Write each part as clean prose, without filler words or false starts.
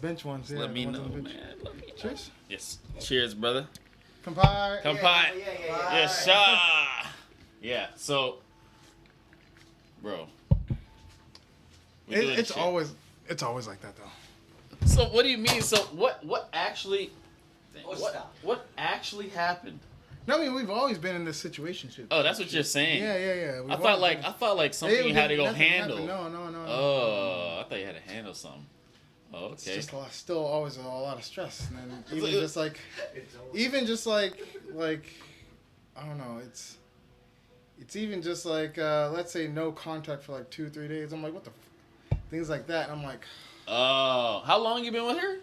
bench ones. Yeah, Let me ones know, on the bench. man. Let me know. Cheers. Yes. Cheers, brother. Kampai. Kampai. Yeah. Yes, sir. Yeah. So, bro, we doing It's shit. always like that though. So what do you mean? So what actually? Oh, stop. What actually happened? No, I mean we've always been in this situation. Oh, that's what you're saying. Yeah. I thought like something you had to go handle. No. Oh, I thought you had to handle something. Oh, okay. It's just still always a lot of stress, and then It's even just like I don't know. It's even just like let's say no contact for like 2-3 days. I'm like, what the things like that. And I'm like, oh, how long you been with her?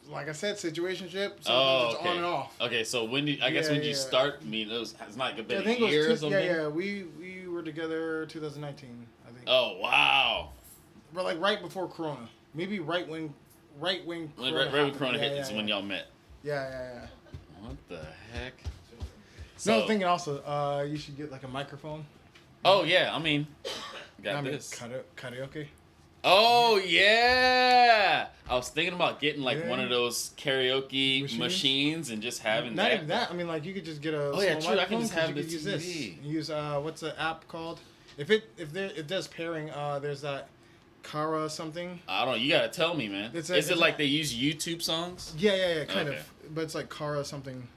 like I said, situationship. Sometimes it's okay. on and off. Okay, so when did you start? I mean, it's not like been I a think it year or was something. Yeah. We were together 2019, I think. Oh wow. But like right before Corona, maybe right when Right when happened. Corona hit is when y'all met. Yeah. What the heck? No, I was thinking also, you should get like a microphone. Oh yeah, I mean, got this. Karaoke. Oh yeah, I was thinking about getting like one of those karaoke machines and just having Not that. even that. I mean, like you could just get a. Oh yeah, small true. I can microphone, just have 'cause the you could use TV. this. Use what's the app called? If it does pairing, there's that Kara something. I don't know. You gotta tell me, man. It's Is it like they use YouTube songs? Yeah, kind Okay. of. But it's like Kara something.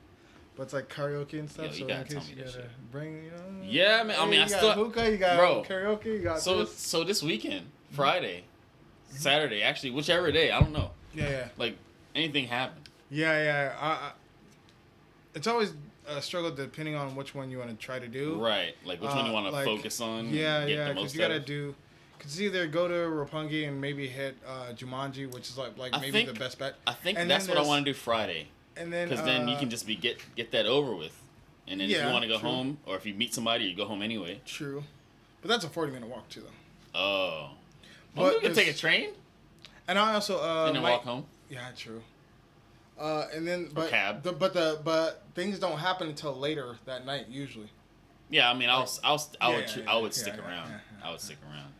But it's like karaoke and stuff. Yo, you so gotta in tell case me you that gotta shit. bring, Yeah, man. I mean, you I got still. hookah, you got Bro. karaoke, you got So this. this weekend, Friday, Saturday, actually, whichever day, I don't know. Yeah. Like anything happened. Yeah. It's always a struggle depending on which one you want to try to do. Right. Like which one you want to focus on. Yeah, and get the because most you gotta out of. do. Because either go to Roppongi and maybe hit Jumanji, which is like maybe the best bet. I think And that's then what I want to do Friday. And then Because then you can just get that over with. And then if you want to go true. home, or if you meet somebody, you go home anyway. True, but that's a 40-minute walk too, though. Oh. But Well, you can take a train And I also and then walk home. Yeah, true. And then but cab. but things don't happen until later that night usually. Yeah, I mean, I would stick yeah, around. yeah. I would stick around.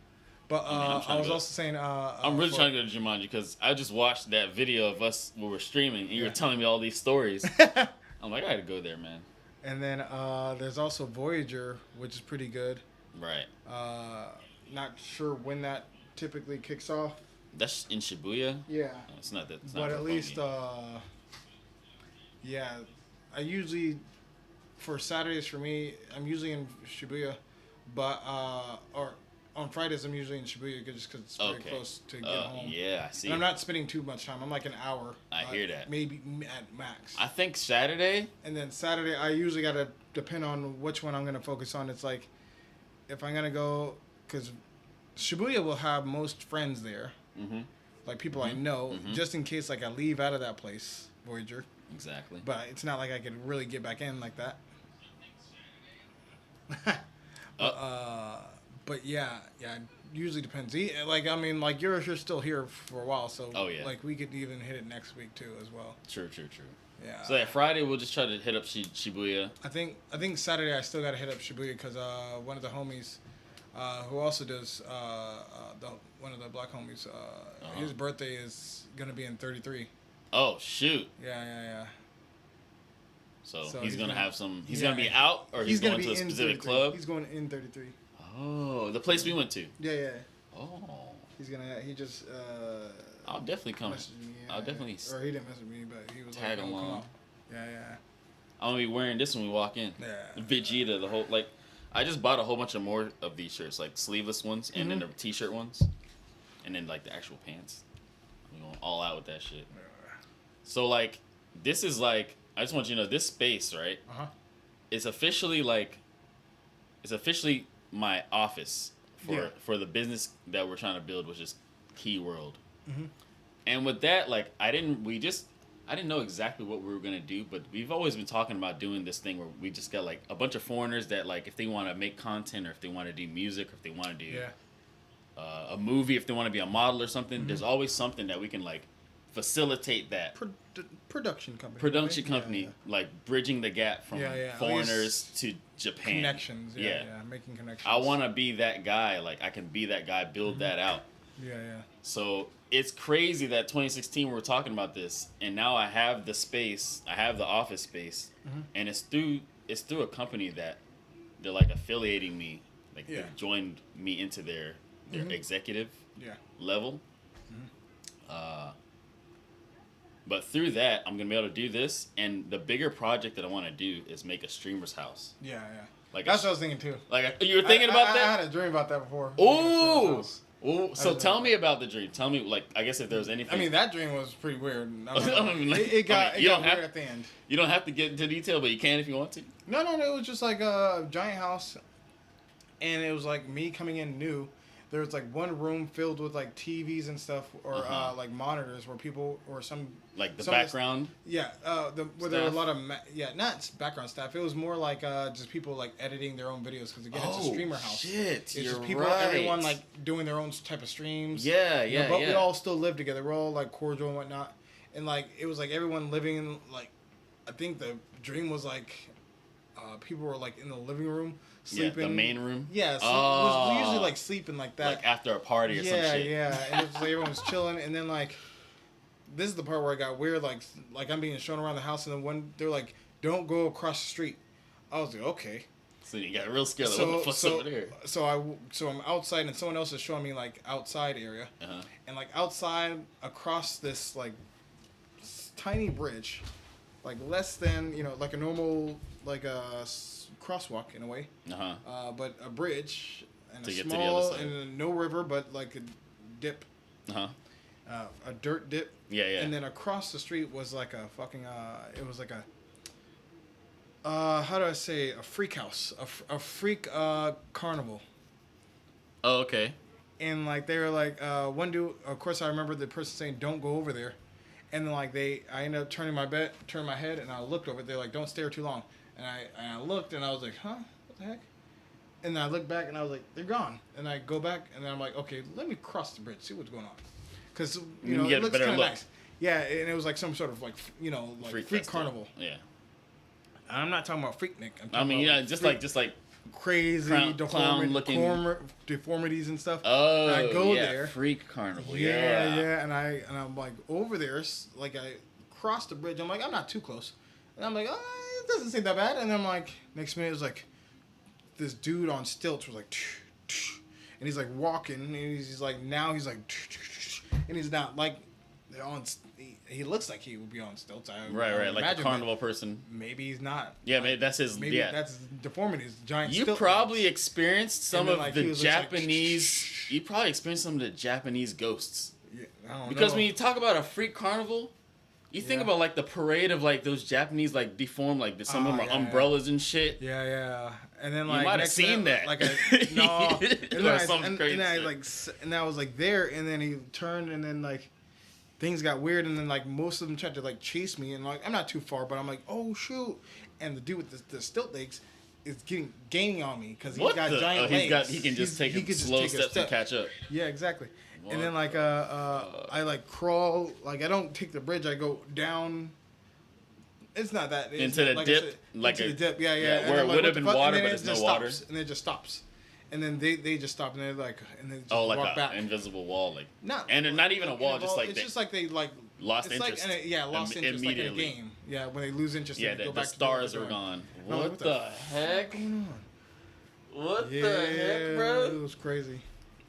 But I'm trying I was to go. also saying I'm really trying to go to Jumanji because I just watched that video of us when we were streaming, and you were telling me all these stories. I'm like, I gotta go there, man. And then there's also Voyager, which is pretty good. Right. Not sure when that typically kicks off. That's in Shibuya. Yeah. No, it's not that. It's But not at least, Roppongi. I usually, for Saturdays for me, I'm usually in Shibuya, but or on Fridays I'm usually in Shibuya just because it's very close to get home. Yeah, I see. And I'm not spending too much time. I'm like an hour. I hear that. Maybe at max. I think Saturday. And then Saturday, I usually got to depend on which one I'm going to focus on. It's like, if I'm going to go, because Shibuya will have most friends there. Mm-hmm. Like people I know, just in case like I leave out of that place, Voyager. Exactly. But it's not like I could really get back in like that. But yeah, it usually depends. Like I mean, like you're still here for a while, so like we could even hit it next week too as well. True. Yeah. So Friday we'll just try to hit up Shibuya. I think Saturday I still got to hit up Shibuya because one of the homies, who also does one of the black homies, his birthday is gonna be in 33. Oh shoot. Yeah. So So he's gonna have some. He's yeah. gonna be out, or he's going gonna to a be in specific 33. club. He's going in 33. Oh, the place we went to. Yeah. Oh. He just I'll definitely come. messaged me. I'll definitely Or he didn't message me, but he was tag like, "Oh, come along. on." Yeah. I'm gonna be wearing this when we walk in. Yeah. Vegeta, the whole like. I just bought a whole bunch of more of these shirts, like sleeveless ones, and then the t-shirt ones, and then like the actual pants. I'm going all out with that shit. So like, this is like, I just want you to know, this space, right? It's officially my office for the business that we're trying to build, which is Key World. And with that, like, I didn't know exactly what we were gonna do, but we've always been talking about doing this thing where we just got like a bunch of foreigners that like if they want to make content or if they want to do music or if they want to do a movie, if they want to be a model or something, there's always something that we can like facilitate that Production company. like bridging the gap from foreigners to Japan. Connections. Yeah, making connections. I want to be that guy. Like I can be that guy, build that out. Yeah, yeah. So it's crazy that 2016 we were talking about this, and now I have the space, I have the office space, and it's through a company that they're like affiliating me, like they joined me into their executive level. But through that, I'm gonna be able to do this, and the bigger project that I want to do is make a streamer's house. Yeah, yeah. Like that's what I was thinking too. Like you were thinking about that? I had a dream about that before. Ooh. Ooh. So tell me about the dream. Tell me, like, I guess if there was anything. I mean, that dream was pretty weird. It got weird at the end. You don't have to get into detail, but you can if you want to. No. It was just like a giant house, and it was like me coming in new. There was like one room filled with like TVs and stuff, or like monitors where people or some like the background. Where there were a lot of not background staff. It was more like just people like editing their own videos because again it's a streamer house. Shit, it's just people, everyone like doing their own type of streams. Yeah. But we all still live together. We're all like cordial and whatnot, and like it was like everyone living in like, I think the dream was like, people were like in the living room. Sleeping. Yeah, the main room? Yeah, it was usually like sleeping like that. Like after a party or some shit. Yeah, and it was like everyone was chilling, and then like, this is the part where I got weird, like I'm being shown around the house, and then when they're like, don't go across the street. I was like, okay. So you got real scared, like, what the fuck's over there? So I'm outside, and someone else is showing me like outside area, and like outside across this like tiny bridge, like less than, like a normal, like a crosswalk in a way, but a bridge and to a get small to the other side. and no river, but like a dip, a dirt dip. Yeah. And then across the street was like a fucking it was like a how do I say, a freak house, a freak carnival. Oh, okay. And like they were like one dude. Of course, I remember the person saying, "Don't go over there," and then like I ended up turning my head, and I looked over. They're like, "Don't stare too long." And I looked, and I was like, huh? What the heck? And then I looked back, and I was like, they're gone. And I go back, and then I'm like, okay, let me cross the bridge, see what's going on. Because, it looks kind of nice. Yeah, and it was like some sort of like, like freak carnival. Yeah. I'm not talking about Freaknik. I mean, just like crazy, clown-looking deformities and stuff. Oh, and I go there. Freak carnival. Yeah. And I'm like over there, like I crossed the bridge. I'm like, I'm not too close. And I'm like, it doesn't seem that bad. And then I'm like, next minute it was like this dude on stilts was like, and he's like walking, and he's like, now he's like, and he's not like on. He looks like he would be on stilts. Right, like a carnival person. Maybe he's not. Yeah, maybe that's his. Maybe that's his deformities. Giant. You probably experienced some of like, the Japanese. You probably experienced some of the Japanese ghosts. Yeah, I don't because know. when you talk about a freak carnival, you think about like the parade of like those Japanese like deformed, like some of them are umbrellas and shit. Yeah. And then like you might have seen that. Like no. And then something crazy. And I was like there, and then he turned, and then like things got weird, and then like most of them tried to like chase me, and like I'm not too far, but I'm like, oh shoot, and the dude with the stilt legs is gaining on me because he's got giant legs. He can just take slow steps and catch up. Yeah, exactly. What? And then like I like crawl, like I don't take the bridge, I go down. It's not that into the dip, into the dip. Yeah. Where it would have been water, but it's no water. And it just stops. And then they just stop, and they're like, and they just like walk back. An invisible wall, like not even a wall, just like it's just like they like lost interest. Lost interest like in a game. Yeah, when they lose interest, yeah, they go the back stars to are gone. What the heck? What the heck, bro? It was crazy.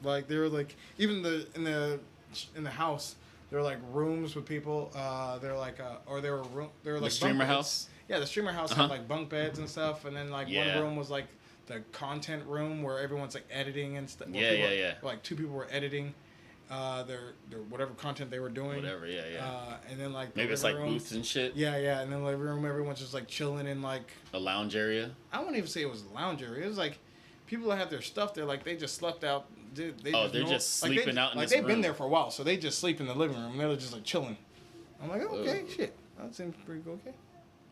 Like they were like even in the house. There were like rooms with people. They're like the streamer house. Yeah, the streamer house had like bunk beds and stuff, and then like one room was like the content room where everyone's like editing and stuff. Yeah. Like two people were editing their whatever content they were doing. Whatever, yeah. And then like maybe it's like booths and shit. Yeah, and then living room, everyone's just like chilling in like a lounge area. I wouldn't even say it was a lounge area. It was like people that had their stuff there, like they just slept out. They're just sleeping out in this room. They've been there for a while, so they just sleep in the living room. They're just like chilling. I'm like, okay, shit, that seems pretty okay.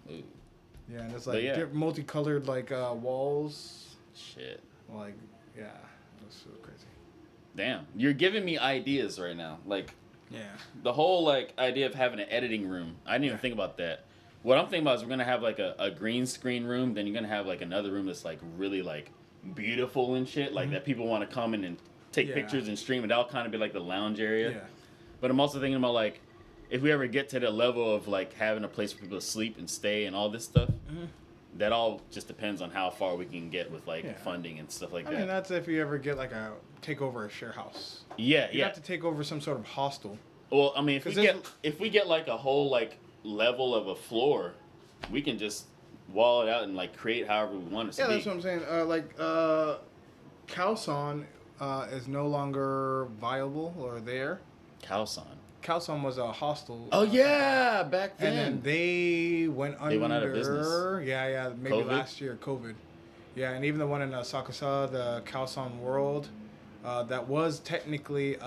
Ooh. Yeah, and it's like multicolored like walls. Shit. Like, yeah, that's so crazy. Damn, you're giving me ideas right now. Like, yeah, the whole like idea of having an editing room. I didn't even think about that. What I'm thinking about is we're gonna have like a green screen room. Then you're gonna have like another room that's like really like beautiful and shit. Like that people want to come in and take pictures and stream, and that'll kind of be like the lounge area. Yeah. But I'm also thinking about like, if we ever get to the level of like having a place for people to sleep and stay and all this stuff, that all just depends on how far we can get with like funding and stuff like that. I mean, that's if you ever get like take over a share house. Yeah, You have to take over some sort of hostel. Well, I mean, if we get like a whole like level of a floor, we can just wall it out and like create however we want it to be. Yeah, that's what I'm saying. Khaosan is no longer viable or there. Khaosan was a hostel. Oh yeah, back then. And then they went under. They went out of business. Yeah, maybe COVID? last year, COVID. Yeah, and even the one in Sakusa, the Khaosan World, that was technically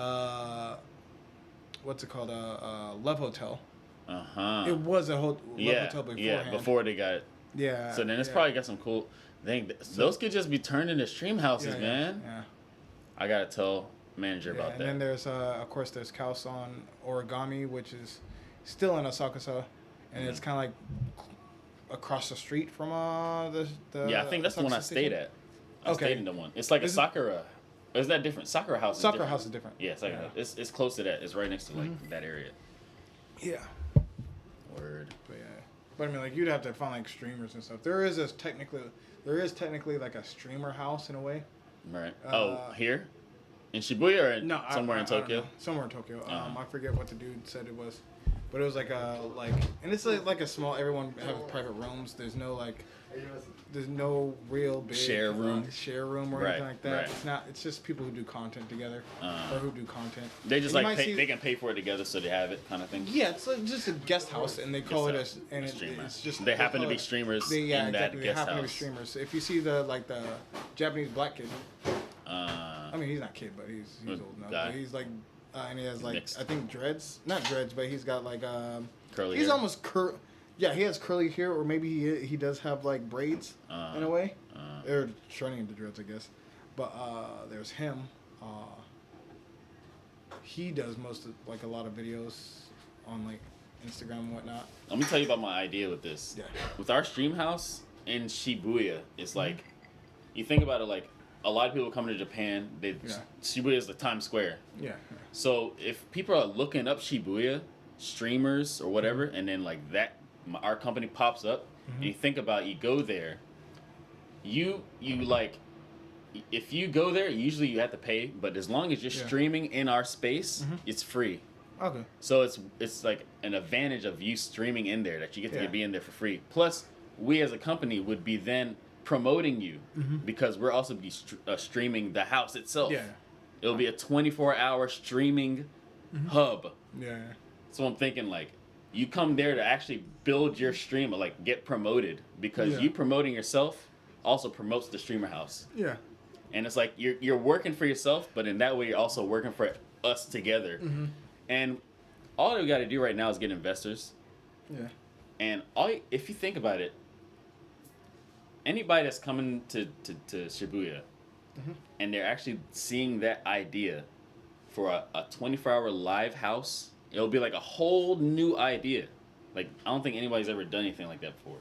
what's it called? A Love Hotel. It was a Love Hotel beforehand. Yeah, before they got it. Yeah. So then it's probably got some cool thing. Those could just be turned into stream houses, man. Yeah. I gotta tell manager about that. And then there's of course there's Khaosan Origami, which is still in Asakusa, and it's kind of like across the street from the I think that's the one I stayed at. I stayed in the one. It's like a Sakura. Or is that different? Sakura House. Sakura House is different. Yeah, Sakura House. It's close to that. It's right next to like that area. Yeah. Word. But I mean, like you'd have to find like streamers and stuff. There is technically like a streamer house in a way. Right. Here? In Shibuya or somewhere in Tokyo? Somewhere in Tokyo. I forget what the dude said it was. But it was like and it's like a small, everyone have private rooms. There's no real big share room or anything like that. Right. It's just people who do content together or who do content. They just like they can pay for it together so they have it kind of thing. Yeah, it's like just a guest house and they call it it's just they happen to be streamers in that guest house. They happen to be streamers. If you see the Japanese black kid, I mean he's not kid but he's old enough. But he's like and he has like mixed. I think dreads, not dreads, but he's got like curly. He's hair. Almost yeah, he has curly hair, or maybe he does have like braids in a way. They're turning into dreads, I guess. But there's him. He does most of like a lot of videos on like Instagram and whatnot. Let me tell you about my idea with this. Yeah. With our stream house in Shibuya, it's like you think about it like a lot of people come to Japan. Shibuya is the Times Square. Yeah. So if people are looking up Shibuya, streamers or whatever, and then like that, our company pops up, and you think about you go there, you like, if you go there, usually you have to pay, but as long as you're streaming in our space, it's free. Okay. So it's like an advantage of you streaming in there that you get to be in there for free. Plus, we as a company would be then promoting you because we're also be streaming the house itself. Yeah. It'll be a 24-hour streaming hub. Yeah. So I'm thinking like you come there to actually build your stream or like get promoted because you promoting yourself also promotes the streamer house. Yeah. And it's like you're working for yourself, but in that way you're also working for us together. And all we got to do right now is get investors. Yeah. And if you think about it, anybody that's coming to Shibuya and they're actually seeing that idea for a 24-hour live house, it'll be like a whole new idea. Like, I don't think anybody's ever done anything like that before.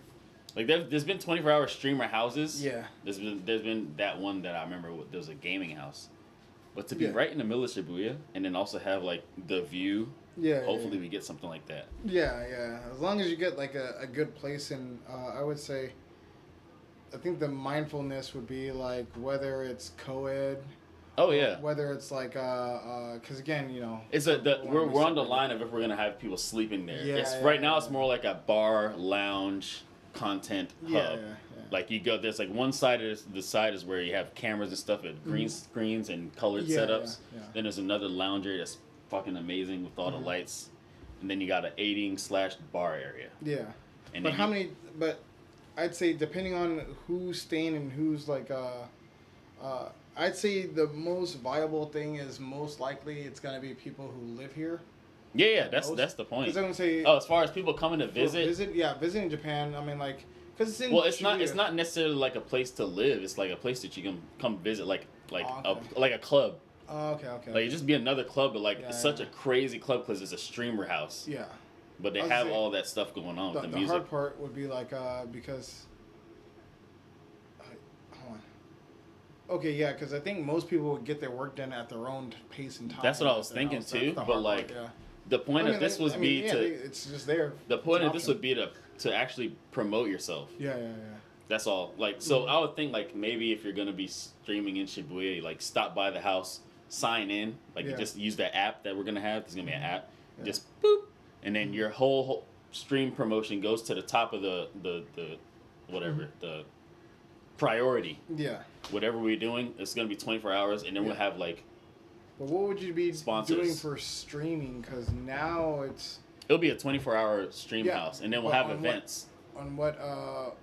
Like, there's been 24-hour streamer houses. Yeah. There's been that one that I remember. There was a gaming house. But to be right in the middle of Shibuya and then also have, like, the view, hopefully we get something like that. Yeah. As long as you get, like, a good place, and I would say, I think the mindfulness would be, like, whether it's co-ed. Oh, yeah. Whether it's, like, because, again, you know. It's we're on the line of if we're going to have people sleeping there. Right now it's more like a bar, lounge, content hub. Yeah. Like you go, there's like one side is where you have cameras and stuff and green screens and colored setups. Yeah. Then there's another lounge area that's fucking amazing with all the lights. And then you got an eating/bar area. Yeah. And but but I'd say depending on who's staying and who's like I'd say the most viable thing is most likely it's gonna be people who live here. Yeah, that's the point. Because I'm gonna say. Oh, as far as people coming to visit. Visiting Japan. I mean, like, because it's in. Well, it's not necessarily like a place to live. It's like a place that you can come visit, like a club. Oh, okay. Like, it just be another club, but like it's such a crazy club because it's a streamer house. Yeah. But they have all that stuff going on with the music. The hard part would be like because. Hold on. okay, yeah, because I think most people would get their work done at their own pace and time. That's what I was thinking too. But like, yeah. the point of this would be to. It's just there. The point of this would be to actually promote yourself. Yeah. That's all. Like, so I would think like maybe if you're gonna be streaming in Shibuya, like stop by the house, sign in, like you just use that app that we're gonna have. There's gonna be an app. Yeah. Just boop, and then your whole stream promotion goes to the top of the whatever the priority. Yeah. Whatever we're doing, it's gonna be 24 hours, and then we'll have like. But what would you be sponsors. Doing for streaming? Because now it'll be a 24-hour stream house, and then we'll have events. On what?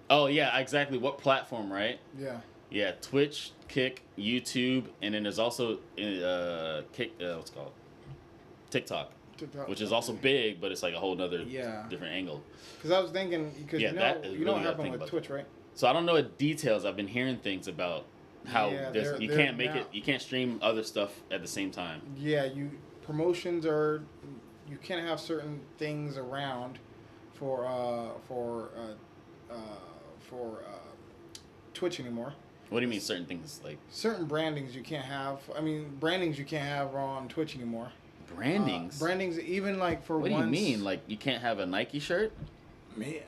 Oh yeah, exactly. What platform, right? Yeah. Yeah, Twitch, Kick, YouTube, and then there's also Kick. What's it called? TikTok, which is also big, but it's like a whole nother different angle. Because I was thinking, because you know what happened with Twitch, right? So I don't know the details. I've been hearing things about how you can't make it. You can't stream other stuff at the same time. Yeah, promotions are. You can't have certain things around for Twitch anymore. What do you mean certain things like? Certain brandings you can't have. I mean, brandings you can't have on Twitch anymore. Brandings? Brandings, even like for what do you mean? Like you can't have a Nike shirt? Man,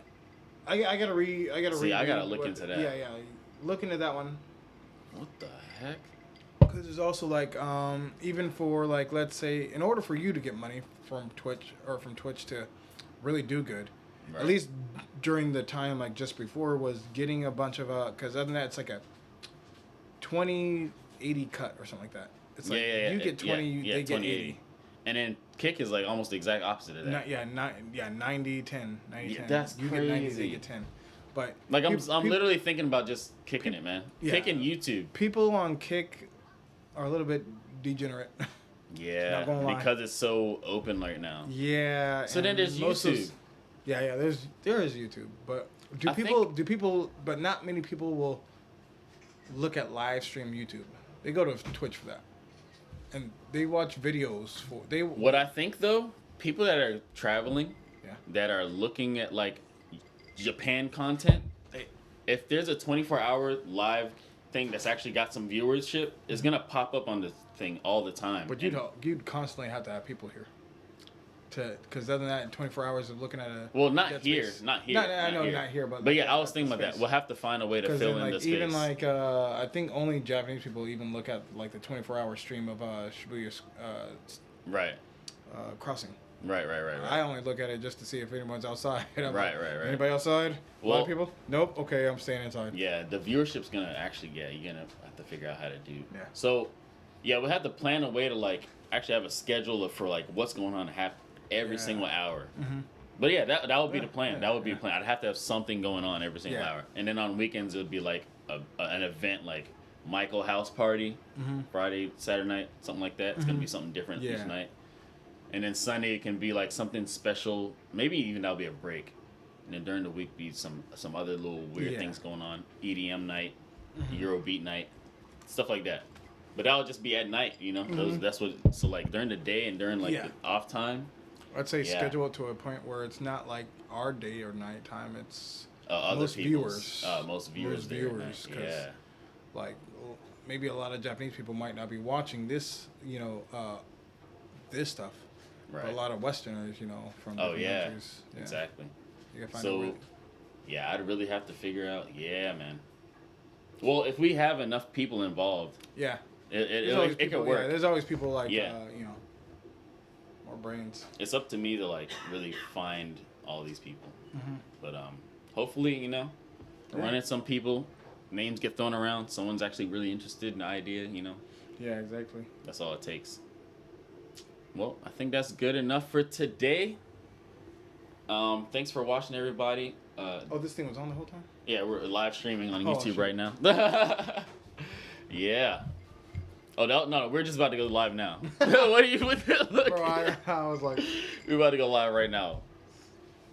I gotta read. I gotta look into that. Yeah. Look into that one. What the heck? Because there's also like even for like, let's say, in order for you to get money from Twitch to really do good, at least during the time like just before, was getting a bunch of because other than that it's like a 20-80 cut or something like that. It's like you get 20, they get 80. And then Kick is like almost the exact opposite of that. 90-10. That's you crazy. Get 90, they get 10. But like I'm literally thinking about just kicking it, man. Yeah. Kicking YouTube. People on Kick are a little bit degenerate. Yeah, because it's so open right now. Yeah. So then there's YouTube. There is YouTube, but but not many people will look at live stream YouTube. They go to Twitch for that, and they watch videos for What I think though, people that are traveling, that are looking at like Japan content, if there's a 24-hour live thing that's actually got some viewership, it's gonna pop up on the thing all the time. But you'd constantly have to have people here. Because other than that, 24 hours of looking at a not here. Not here, but I was thinking about that. We'll have to find a way to fill in the space. Even like I think only Japanese people even look at like the 24-hour stream of Shibuya crossing. Right. I only look at it just to see if anyone's outside. Right. Anybody outside? A lot of people? Nope. Okay, I'm staying inside. Yeah, the viewership's gonna actually you're gonna have to figure out how to do. Yeah. So, we'll have to plan a way to like actually have a schedule for like what's going on every single hour. Mm-hmm. But that would be the plan. That would be the plan. I'd have to have something going on every single hour, and then on weekends it would be like an event like Michael House Party, Friday, Saturday night, something like that. It's gonna be something different each night. And then Sunday it can be like something special. Maybe even that'll be a break. And then during the week be some other little weird things going on. EDM night, Eurobeat night, stuff like that. But that'll just be at night, you know. That's what. So like during the day and during like the off time. I'd say schedule it to a point where it's not like our day or night time. It's most viewers. Most viewers. Yeah. Like maybe a lot of Japanese people might not be watching this, this stuff. Right. But a lot of Westerners, from different countries. Yeah, exactly. I'd really have to figure out. Yeah, man. Well, if we have enough people involved. Yeah. It could work. Yeah, there's always people like, more brains. It's up to me to like really find all these people. Mm-hmm. But hopefully, run into some people, names get thrown around, someone's actually really interested in the idea, Yeah, exactly. That's all it takes. Well, I think that's good enough for today. Thanks for watching, everybody. This thing was on the whole time? Yeah, we're live streaming on YouTube right now. Yeah. Oh, no, we're just about to go live now. What are you with it? Bro, I was like... We're about to go live right now.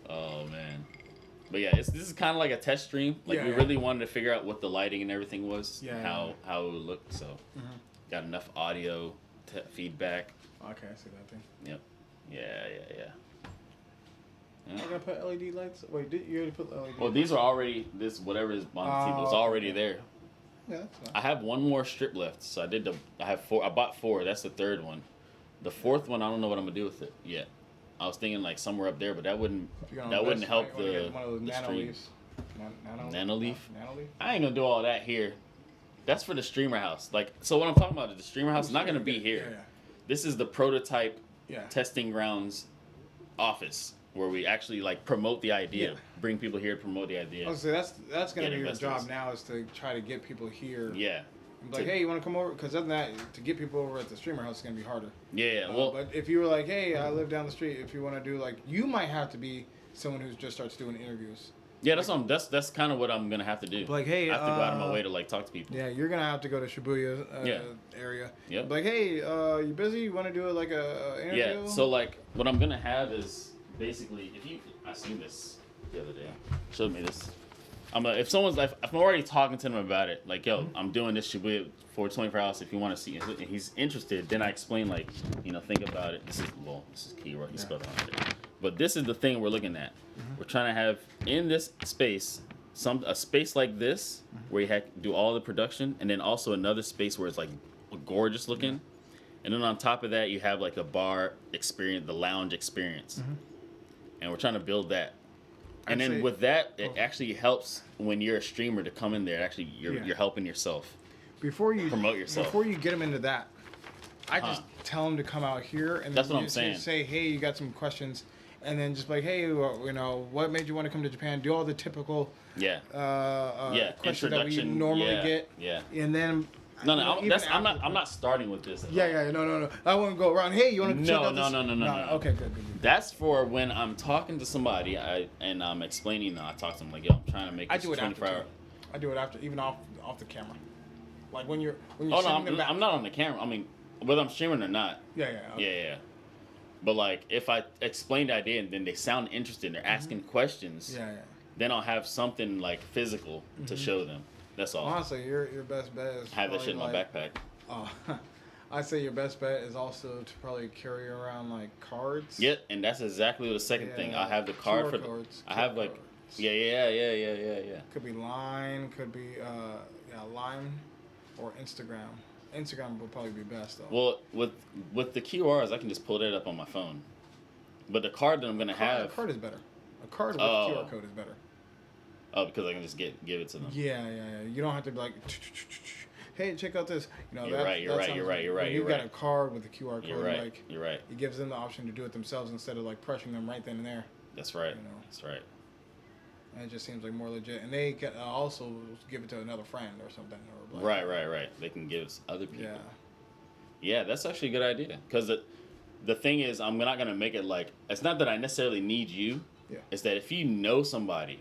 Oh, man. But yeah, this is kind of like a test stream. Like, we really wanted to figure out what the lighting and everything was. And how it would look. So, got enough audio feedback. Okay, I see that thing. Yep. Yeah. I'm gonna put LED lights. Wait, you already put LED? Well, these are already whatever is on the table. It's already there. Yeah, that's fine. I have one more strip left, so I have 4. I bought 4. That's the third one. The fourth one, I don't know what I'm gonna do with it yet. I was thinking like somewhere up there, but that wouldn't help the stream. Nano leaf. I ain't gonna do all that here. That's for the streamer house. Like, so what I'm talking about is the streamer house is not gonna be here. Yeah. This is the prototype testing grounds office where we actually like promote the idea, bring people here to promote the idea. Oh, so that's gonna be your job now, is to try to get people here. Yeah. Like, hey, you want to come over? Because other than that, to get people over at the streamer house is gonna be harder. Yeah. Well, but if you were like, hey, I live down the street. If you want to do like, you might have to be someone who just starts doing interviews. Yeah, that's kind of what I'm gonna have to do. Like, hey, I have to go out of my way to like talk to people. Yeah, you're gonna have to go to Shibuya area. Yeah. Like, hey, you busy? You want to do like a interview? Yeah. So like, what I'm gonna have is basically, I seen this the other day. Showed me this. If someone's like, if I'm already talking to them about it, like, yo, I'm doing this Shibuya for 24 hours. If you want to see it, and he's interested, then I explain like, think about it. This is key, right? You spelled it on there. But this is the thing we're looking at. We're trying to have in this space a space like this where you do all the production, and then also another space where it's like gorgeous looking, and then on top of that you have like a bar experience, the lounge experience, and we're trying to build that. And then with that, it actually helps when you're a streamer to come in there. Actually, you're helping yourself. Before you promote yourself. Before you get them into that, I just tell them to come out here and that's then what I'm saying. Say, hey, you got some questions, and then just like, hey, what made you want to come to Japan? Do all the typical questions that we normally get. Yeah. And then no, I'm not starting with this. No. I won't go around. Hey, you want to check out this? No. Okay, good. That's for when I'm talking to somebody and I'm explaining. I talk to them like, yo, I'm trying to make this 24 hours. I do it after, even off the camera. Like when you're. Oh no, I'm not on the camera. I mean, whether I'm streaming or not. Yeah. But like, if I explain the idea and then they sound interested, they're asking questions. Then I'll have something like physical to show them. That's all. Honestly, your best bet is have that shit in my backpack. I'd say your best bet is also to probably carry around like cards. Yep, and that's exactly the second thing. I have the card QR for. Cards, I have like. Cards. Yeah. Could be Line. Could be Line, or Instagram. Instagram would probably be best though. Well, with the QRs, I can just pull that up on my phone. But the card that I'm gonna have. A card is better. A card with a QR code is better. Oh, because I can just give it to them. Yeah. You don't have to be like, hey, check out this. You're right. You've got a card with a QR code. You're right. Like, you're right. It gives them the option to do it themselves instead of like pressuring them right then and there. That's right. That's right. And it just seems like more legit. And they can also give it to another friend or something. Or like, right. They can give it to other people. Yeah, that's actually a good idea. Because the thing is, I'm not going to make it like, it's not that I necessarily need you. Yeah. It's that if you know somebody,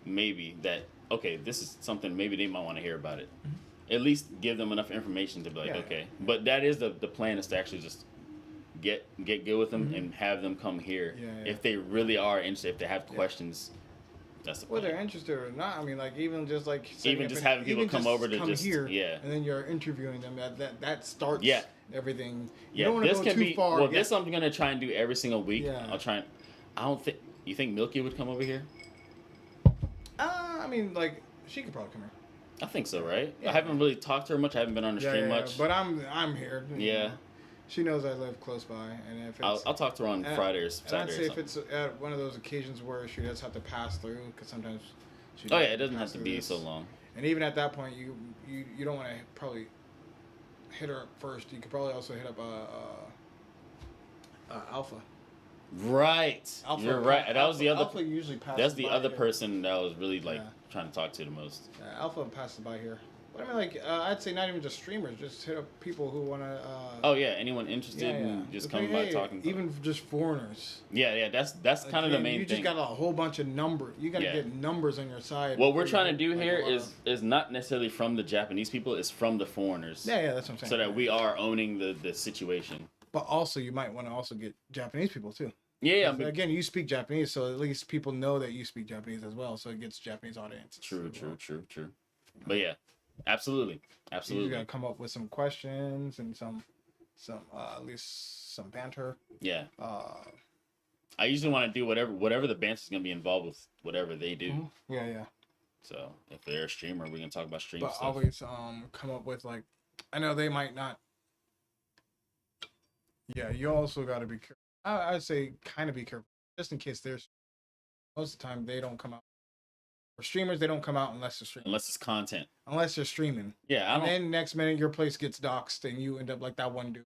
maybe that, okay, this is something, maybe they might want to hear about it. At least give them enough information to be like, okay. But that is the plan, is to actually just get good with them and have them come here. If they really are interested, if they have questions. That's the plan. Whether they're interested or not, I mean, like even just like having people come over to just here, and then you're interviewing them. That starts everything. You Yeah, don't want to go too far. Well, this I'm gonna try and do every single week. I'll try. I don't think. You think Milky would come over here? I mean, like she could probably come here. I think so, right? I haven't really talked to her much. I haven't been on the stream much. But I'm here. Yeah. She knows I live close by, and if it's, I'll talk to her on Friday or Saturday. And I'd say if it's at one of those occasions where she does have to pass through, because sometimes she. It doesn't have to be so long. And even at that point, you don't want to probably hit her up first. You could probably also hit up Alpha. Right. You're right. That was the other. Alpha usually passes. That's the other person that I was really trying to talk to the most. Alpha passes by here. But I mean, like, I'd say not even just streamers, just hit up people who want to. Anyone interested in just coming by talking. Even just foreigners. Yeah. That's kind of the main thing. You just got a whole bunch of numbers. You got to get numbers on your side. What we're trying to do here is not necessarily from the Japanese people. It's from the foreigners. Yeah, that's what I'm saying. So that we are owning the situation. But also, you might want to also get Japanese people too. Yeah. Again, you speak Japanese, so at least people know that you speak Japanese as well. So it gets Japanese audiences. True. But yeah. Absolutely. You gotta come up with some questions and some at least some banter. Yeah. I usually want to do whatever the banter is gonna be involved with, whatever they do. Yeah. So if they're a streamer, we can talk about stream But stuff. always come up with like, I know they might not. Yeah, you also got to be careful. I'd say kind of be careful, just in case there's. Most of the time they don't come out. For streamers, they don't come out unless they're streaming. Unless it's content. Unless you're streaming. Yeah, and then next minute your place gets doxxed and you end up like that one dude.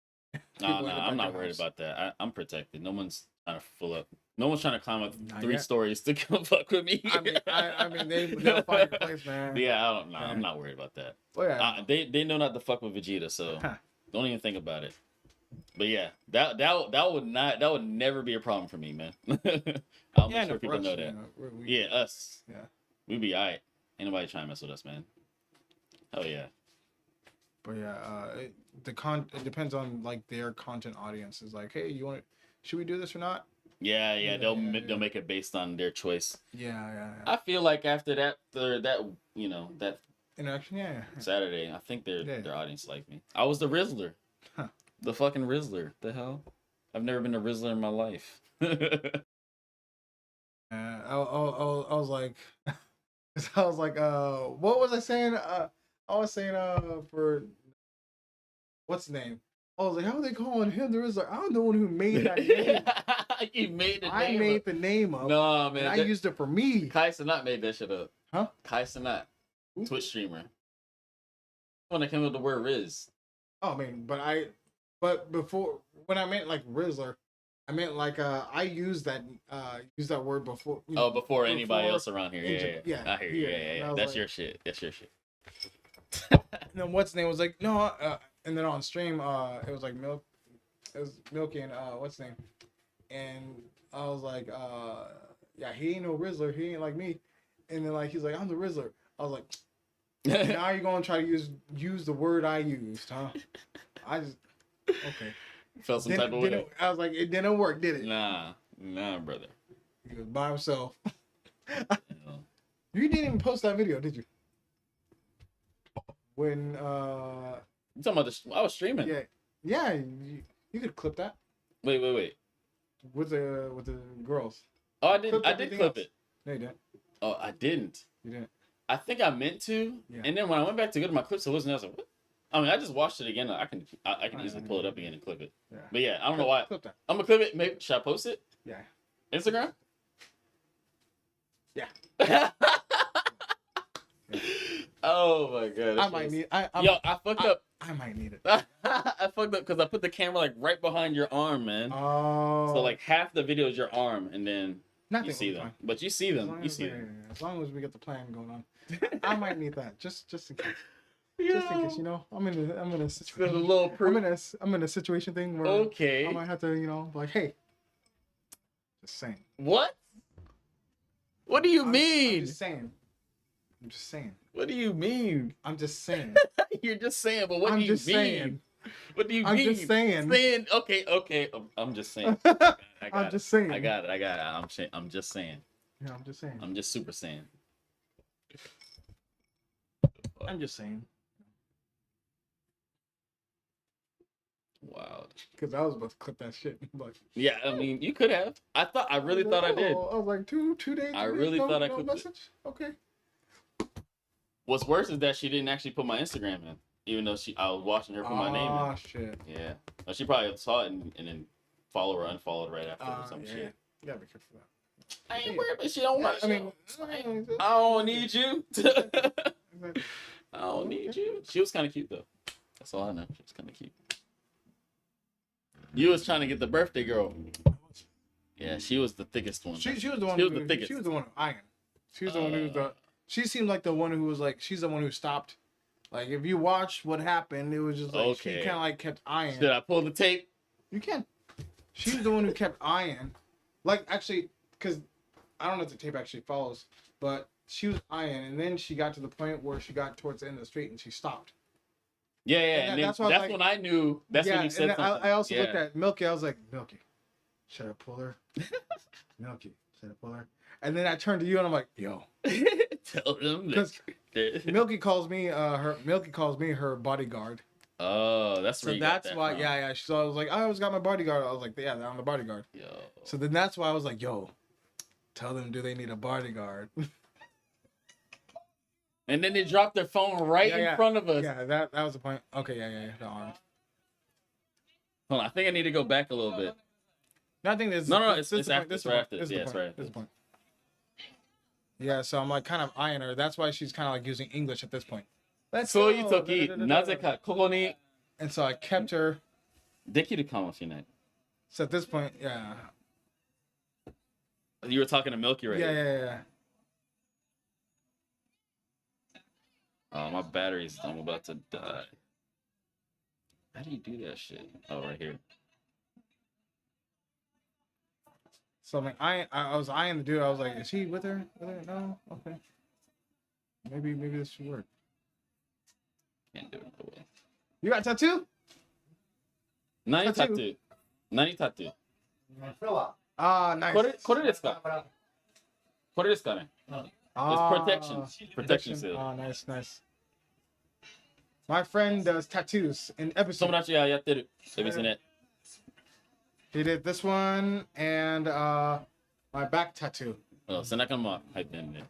No, I'm not worried about that. I'm protected. No one's trying to full up. No one's trying to climb up not 3 yet. Stories to come fuck with me. I mean, they'll find your place, man. Yeah, I don't know. I'm not worried about that. Well, yeah. They know not to fuck with Vegeta, so don't even think about it. But yeah, that would never be a problem for me, man. I'll make sure people know that. Yeah, us. Yeah, we be alright. Ain't nobody trying to mess with us, man. Hell yeah. But yeah, it depends on like their content audience. Is like, hey, should we do this or not? Yeah. They'll make it based on their choice. Yeah. I feel like after that that interaction, yeah. Saturday, I think their audience liked me. I was the Rizzler. Huh. The fucking Rizzler. The hell? I've never been a Rizzler in my life. I was like, what was I saying? I was saying, for what's his name? I was like, how are they calling him the Rizzler? I'm the one who made that name. You made the name. I made the name up. No, man. I used it for me. Kai Cenat made that shit up. Huh? Kai Cenat, Twitch streamer. When I came up with the word Riz. Oh, I mean, but before, when I meant like Rizzler, I meant like I used that word before. Before anybody else around here. Yeah. I hear you. Yeah. That's like, your shit. That's your shit. And then what's his name was like, no, and then on stream, it was like Milky and what's his name, and I was like, yeah, he ain't no Rizzler, he ain't like me, and then like he's like, I'm the Rizzler. I was like, now you're gonna try to use the word I used, huh? I just okay. Felt some type of way. I was like, it didn't work, did it? Nah, brother. He was by himself. You didn't even post that video, did you? When you talking about I was streaming. Yeah, you could clip that. Wait. With the girls. Oh, I did clip it. No, you didn't. Oh, I didn't. You didn't. I think I meant to, and then when I went back to go to my clips, it wasn't. I was like, what? I mean, I just watched it again. I can easily pull it up again and clip it. Yeah. But yeah, I don't know why. Clip that. I'm gonna clip it. Maybe should I post it? Yeah. Instagram. Yeah. Oh my god. I might need. I fucked up. I might need it. I fucked up because I put the camera like right behind your arm, man. Oh. So like half the video is your arm, and then nothing you see them. Fine. But you see them. You see them. As long as we get the plan going on, I might need that just in case. Just in case, I'm in a situation. A little proof. I'm in a situation thing where I might have to, like, hey, just saying. What? What do you mean? I'm just saying. What do you mean? I'm just saying. You're just saying, but what do you mean? Saying. What do you mean? I'm just saying. Okay. I'm just saying. I'm just saying. I got it. I'm just saying. Yeah, I'm just saying. I'm just super saying. I'm just saying. Wow. Because I was about to clip that shit. But yeah, I mean, you could have. I really thought I did. I was like, two days. I really thought I could. Message? Okay. What's worse is that she didn't actually put my Instagram in, even though I was watching her put my name in. Oh shit. Yeah. Well, she probably saw it and then follow or unfollowed right after or some shit. You gotta be careful of that. I ain't worried, but she don't want. I mean, I don't need you. I don't need you. She was kind of cute though. That's all I know. She was kind of cute. You was trying to get the birthday girl. Yeah, she was the thickest one. She was the one. She was the thickest. She was the one iron. She was the one who was the. She seemed like the one who was like. She's the one who stopped. Like if you watch what happened, it was just like she kind of like kept eyeing. Should I pull the tape? You can. She was the one who kept eyeing. Like actually, because I don't know if the tape actually follows, but she was eyeing, and then she got to the point where she got towards the end of the street and she stopped. Yeah. And that's when I knew. That's when you said something. I also looked at Milky. I was like, Milky, should I pull her? Milky, should I pull her? And then I turned to you and I'm like, yo. Tell them. Because Milky calls me her bodyguard. Oh, that's so that's why. From. Yeah. So I was like, I always got my bodyguard. I was like, yeah, I'm the bodyguard. Yo. So then that's why I was like, yo, tell them, do they need a bodyguard? And then they dropped their phone right in front of us. Yeah, that was the point. Okay, yeah. The arm. Hold on, I think I need to go back a little bit. No, I think this. No, this it's the after. point. This It's right after. This Yeah, is it's the right point. after. This is the point. Yeah, so I'm like kind of eyeing her. That's why she's kind of like using English at this point. Let's go. Nazeka, koko ni. And so I kept her. Dekiru kamoshinai. So at this point, yeah. You were talking to Milky right? Yeah. Oh, my battery's. I'm about to die. How do you do that shit? Oh, right here. So I'm like, I was eyeing the dude. I was like, is he with her? No? Okay. Maybe this should work. Can't do it no way. You got a tattoo? Nani tattoo? Nani tattoo? Ah, nice. これですか? これですかね? It's protection seal. Ah, nice. My friend does tattoos in episode. 友達がやってる。別ね。He did this one and my back tattoo. 背中も入ってるね。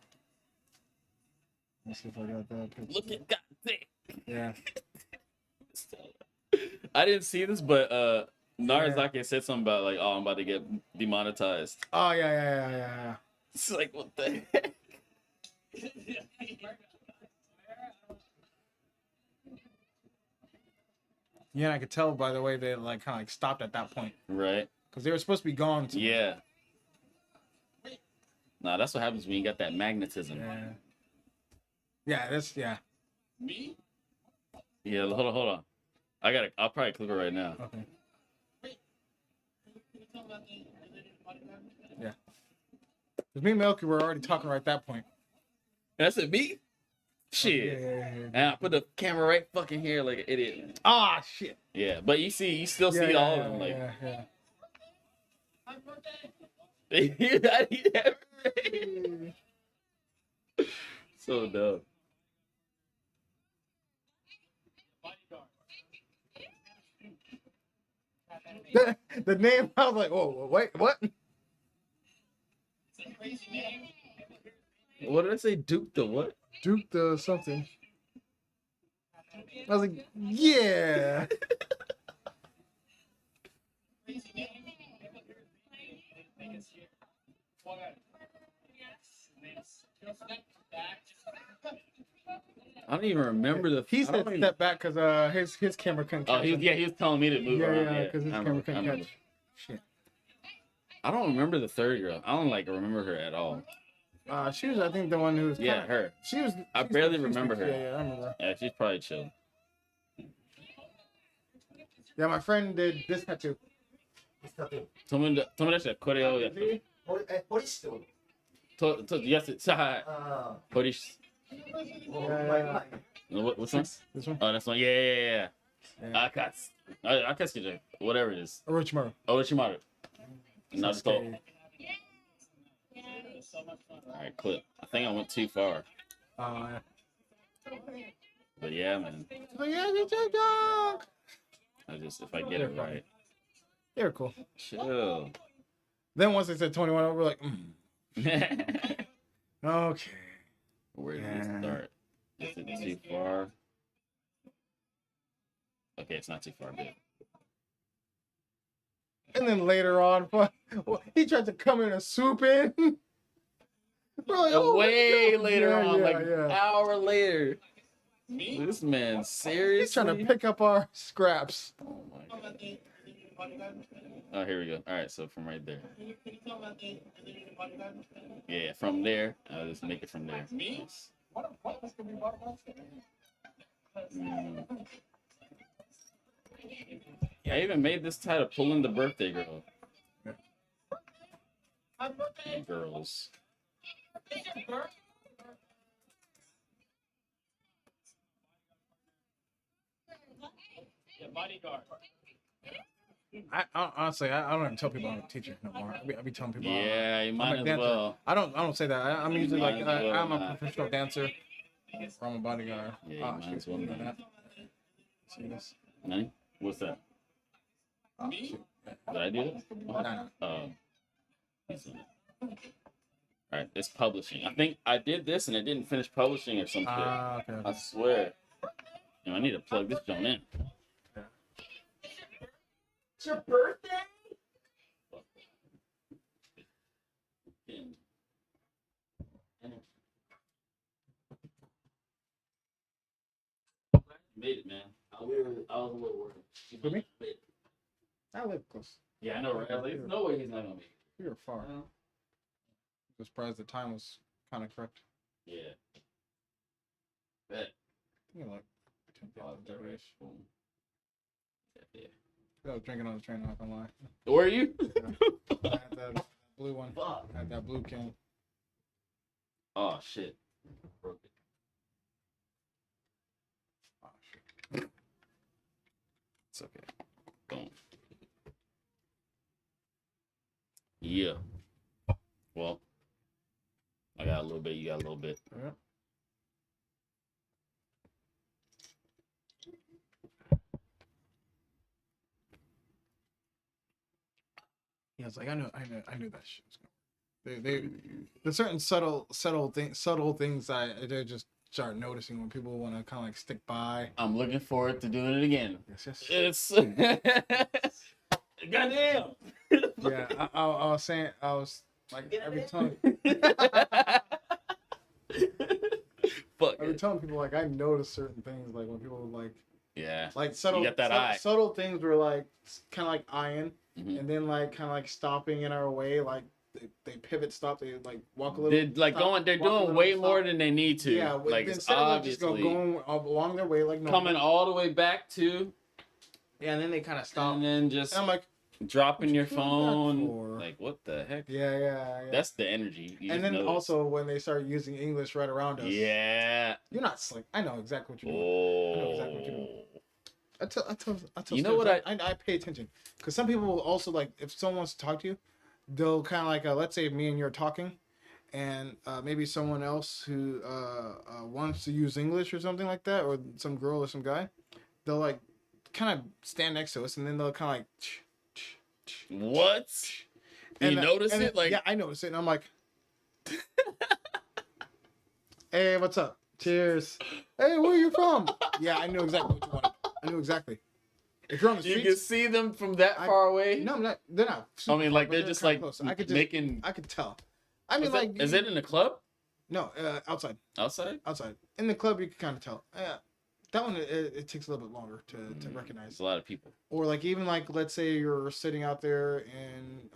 Let's see if I got that picture. Look at that. Yeah. I didn't see this, but Narazaki said something about like, oh, I'm about to get demonetized. Oh yeah. It's like, what the heck? Yeah, I could tell by the way they like kind of like stopped at that point. Right. Because they were supposed to be gone. Yeah. Nah, that's what happens when you got that magnetism. Yeah. Me? Yeah, hold on. I'll probably click it right now. Okay. Yeah. Because me and Milky were already talking right at that point. And I said, me? Shit. Yeah. And I put the camera right fucking here like an idiot. Ah, shit. Yeah, but you still see all of them. Like, so dumb. The name, I was like, oh, wait, what? What did I say? Duke the what? Duke the something. I was like, yeah. I don't even remember the. He said step back because his camera couldn't catch. He was telling me to move around. Yeah, because his camera couldn't catch. Shit. I don't remember the third girl. I don't remember her at all. She was, I think, the one who was. Her. She was. I barely remember her. Yeah, I remember. Yeah, she's probably chill. Yeah, my friend did this tattoo. Someone said, "Koreo yatte." Yes, it's Horish. Which one? This one. Oh, that's one. Yeah. Akatsuki, whatever it is. Orochimaru. Orochimaru. Naruto. Alright, clip. I think I went too far. Yeah. But yeah, man. Oh, yeah, good job, dog. If I get it right. They're cool. Chill. Then once they said 21, we're like, okay. Where did we start? Is it too far? Okay, it's not too far, but... And then later on, he tried to come in and swoop in. We're like, way later on, an hour later. This man, seriously? He's trying to pick up our scraps. Oh my god. Oh, here we go. All right, so from right there. Yeah, from there. I'll just make it from there. Yeah, I even made this title "Pulling the Birthday Girl." Girls. Bodyguard. Honestly, I don't even tell people I'm a teacher no more. I be telling people. Yeah, you might as well. I don't say that. I'm usually like I'm a professional dancer. Or I'm a bodyguard. Yeah, you might as well. See this? Nani? What's that? Shoot. Did I do that? No. All All right, it's publishing. I think I did this and it didn't finish publishing or some shit. Okay. I swear. You know, I need to plug this joint in. Yeah. It's your birthday? Made it, man. I was a little worried. For me? I live close. Yeah, I know, right? I was like, there's no way he's not gonna make it. We were far. I was surprised the time was kind of correct. Yeah. Bet. I think like 10 Boom. Yeah. I was drinking on the train, not gonna lie. Were you? I had that blue one. Fuck. I had that blue can. Oh shit. Broke it. Oh shit. It's okay. Boom. Yeah. Well, I got a little bit. You got a little bit. Yeah. Yeah, it's like I knew that shit was going. There's certain subtle things they just start noticing when people want to kind of like stick by. I'm looking forward to doing it again. Yes. It's goddamn. Yeah, I was like every time. Fuck. Every telling people like I notice certain things like when people Yeah. like subtle You got that eye. subtle things were like kind of like eyeing. Mhm. And then like kind of like stopping in our way, like they pivot, stop, they like walk a little. They're like stop, they're walk a doing little, way stop. more than they need to. Yeah, like it's instead of just obviously going along their way like normal. coming all the way back to, Yeah, and then they kind of stop. and then just And I'm like, dropping your doing that phone. for? Like what the heck? yeah. That's the energy. You And just then notice. also when they start using English right around us. Yeah. You're not slick. I know exactly what you're doing. Oh. I know exactly what you're doing. I tell You know what I pay attention because some people will also like if someone wants to talk to you, they'll kind of like let's say me and you're talking, and maybe someone else who wants to use English or something like that, or some girl or some guy, they'll like kind of stand next to us and then they'll kind of like. What? You And, notice and it? Like yeah, I notice it, and I'm like, hey, what's up? Cheers. Hey, where are you from? Yeah, I knew exactly what you wanted. I knew exactly. If you're on the you streets, can see them from that far away. no, I'm not. They're not. I mean, super like far, but they're just kinda like close. I could making. I could tell. I mean, Is like, is it in a club? No, outside. Outside? Outside. In the club, you can kind of tell. That one it takes a little bit longer to recognize. There's a lot of people. Or like even like let's say you're sitting out there in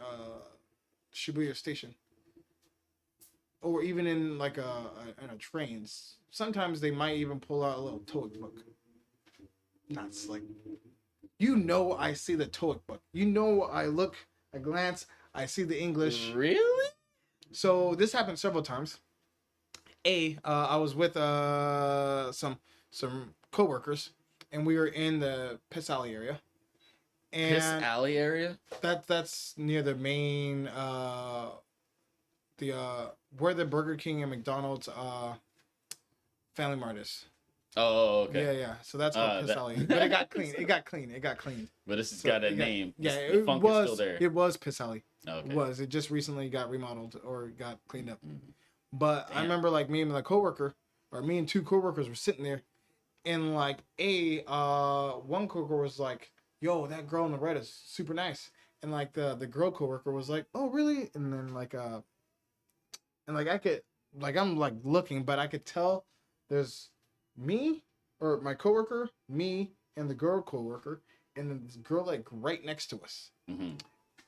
Shibuya station, or even in like in a trains. Sometimes they might even pull out a little TOEIC book. Not like, I see the TOEIC book. I look, I glance, I see the English. Really? So this happened several times. I was with some coworkers, and we were in the Piss Alley area. And Piss Alley area? that's near the main where the Burger King and McDonald's Family Mart is. Oh, okay. Yeah. So that's called Piss Alley. But it got clean. It got cleaned. But this has So got a it got- name. Yeah, The it funk was. is still there. It was Piss Alley. Okay. It was. It just recently got remodeled or got cleaned up. Mhm. But I Damn. remember like me and my coworker, or me and two coworkers were sitting there, and like one coworker was like, "Yo, that girl in the red is super nice," and like the girl coworker was like, "Oh, really?" And then like and like I could like I'm like looking, but I could tell there's me or my coworker, me and the girl coworker, and then this girl like right next to us, Mm-hmm.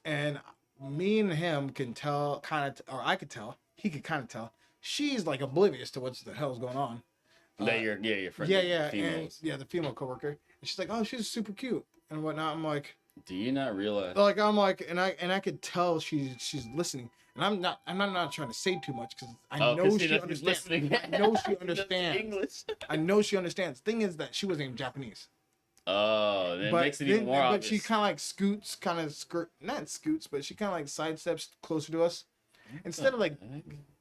and me and him can tell or I could tell, he could kind of tell. She's like oblivious to what the hell's going on. Your friend. Yeah, Females. and the female coworker. And she's like, "Oh, she's super cute," and whatnot. I'm like, Do you not realize? and I could tell she's listening, and I'm not trying to say too much because I know 'cause she knows understands. listening. I know she He knows understands. English. I know she understands. Thing is that she wasn't even Japanese. Oh, that makes it even more but obvious. she kind of like scoots, not scoots, but she kind of like sidesteps closer to us. Instead of like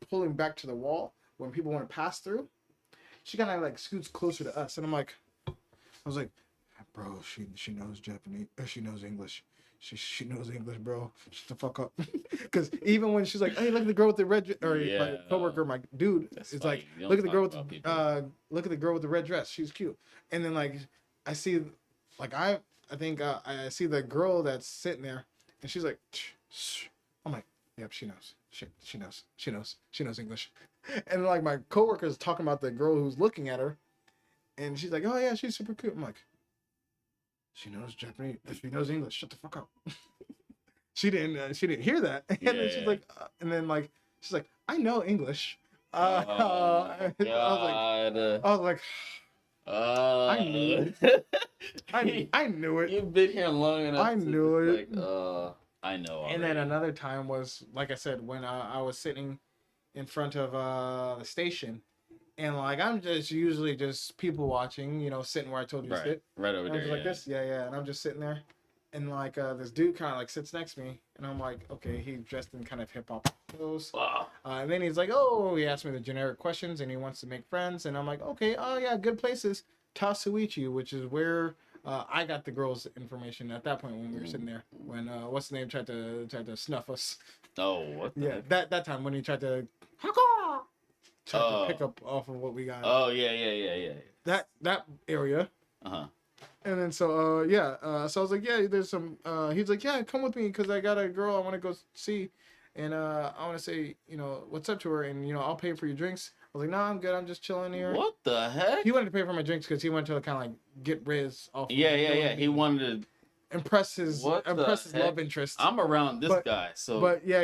pulling back to the wall when people want to pass through, she kind of like scoots closer to us. And I was like, bro, she knows Japanese, she knows English. She knows English, bro. Shut the fuck up. Because even when she's like, hey, look at the girl with the red dress, or my coworker, my dude, it's like, look at the girl with look at the girl with the red dress. She's cute. And then like I see, like I think I see the girl that's sitting there, and she's like, I'm like, yep, she knows. She knows English. And like my coworker is talking about the girl who's looking at her, and she's like, oh yeah, she's super cute. I'm like, she knows Japanese. She knows English. Shut the fuck up. She didn't hear that. And then she's like, and then like she's like, I know English. God. I was like, I knew it. I knew it. You've been here long enough. I knew it. Like, I know. Already. And then another time was, like I said, when I was sitting in front of the station, and like I'm just usually just people watching, you know, sitting where I told you to sit. Right over and there. I was like this, yeah, and I'm just sitting there, and like this dude kind of like sits next to me, and I'm like, okay, he's dressed in kind of hip hop clothes. Wow. And then he's like, oh, he asked me the generic questions, and he wants to make friends, and I'm like, okay, oh yeah, good places, Tasuichi, which is where I got the girl's information at that point when we were sitting there. When what's the name tried to snuff us. Oh, what? The heck? that time when he tried to pick up off of what we got. Oh yeah. That area. And then so so I was like, yeah, there's some. He's like, yeah, come with me because I got a girl I want to go see, and I want to say, you know, what's up to her, and you know, I'll pay for your drinks. I was like, no, I'm good. I'm just chilling here. What the heck? He wanted to pay for my drinks because he wanted to kind of like get Riz off. Yeah. He wanted to impress his love interest. I'm around this guy, so. But yeah,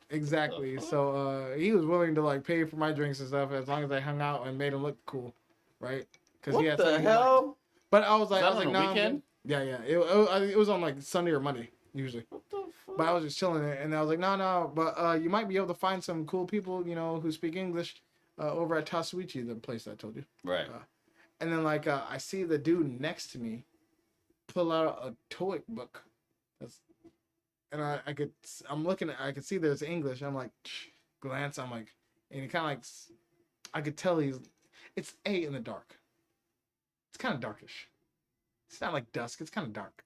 exactly. So he was willing to like pay for my drinks and stuff as long as I hung out and made him look cool, right? Because he had the hell. But I was like, no. Weekend? Yeah. It was on like Sunday or Monday usually. What the fuck? But I was just chilling there, and I was like, no. But you might be able to find some cool people, you know, who speak English, over at Tasuichi, the place I told you. Right. And then like I see the dude next to me pull out a TOEIC book. And I'm looking at, I could see there's English. I'm like, glance. I'm like, and he kind of like, I could tell it's in the dark. It's kind of darkish. It's not like dusk. It's kind of dark.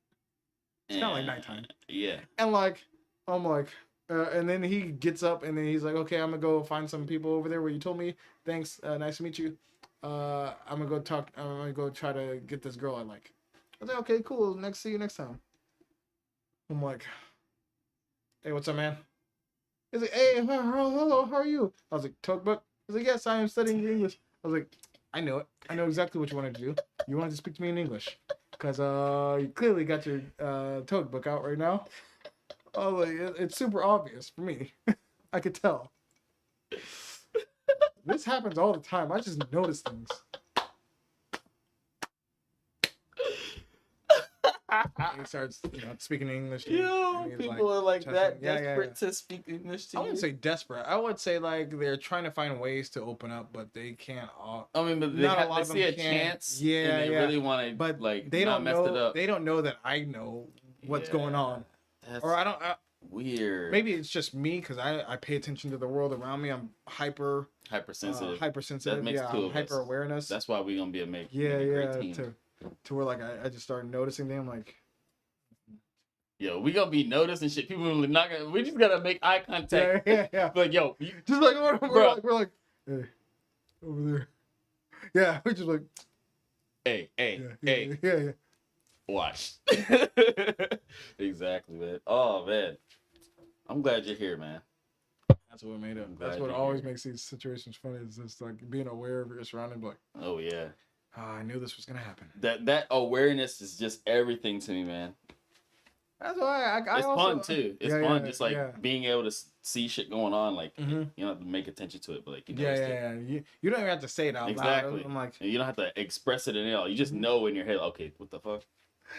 It's kind of like nighttime. Yeah. And like, I'm like, and then he gets up and then he's like, okay, I'm gonna go find some people over there where you told me. Thanks. Nice to meet you. I'm gonna go talk. I'm gonna go try to get this girl I like. I was like, okay, cool. See you next time. I'm like, hey, what's up, man? He's like, hey, hello, how are you? I was like, TOEIC book? I was like, yes, I am studying English. I was like, I know it. I know exactly what you wanted to do. You wanted to speak to me in English. Because you clearly got your TOEIC book out right now. I was like, it's super obvious for me. I could tell. This happens all the time. I just notice things. He starts, speaking English. People are like that desperate to speak English to you. I wouldn't say desperate. I would say like they're trying to find ways to open up, but they can't. I mean, but they see a chance. Yeah, and they really want to, but like, they don't mess know. it up. They don't know that I know what's going on, or I don't. Weird. Maybe it's just me because I pay attention to the world around me. I'm hypersensitive. That makes two of us. Hyper awareness. That's why we're gonna be a great team. To where like I just started noticing them like. Yo, we gonna be noticing shit. People are not gonna. We just gotta make eye contact. Yeah. Like, yo, just like we're like, hey, over there. Yeah, we just like. Hey. Yeah. Watch. Exactly, man. Oh man, I'm glad you're here, man. That's what made it. That's what always makes these situations funny. Is just like being aware of your surroundings. Like, oh yeah. I knew this was gonna happen. That awareness is just everything to me, man. That's why it's also fun too. It's fun just like being able to see shit going on. Like you don't have to make attention to it, but like you You don't even have to say it out exactly. loud. I'm like, and you don't have to express it in all. You just know in your head. Okay, what the fuck?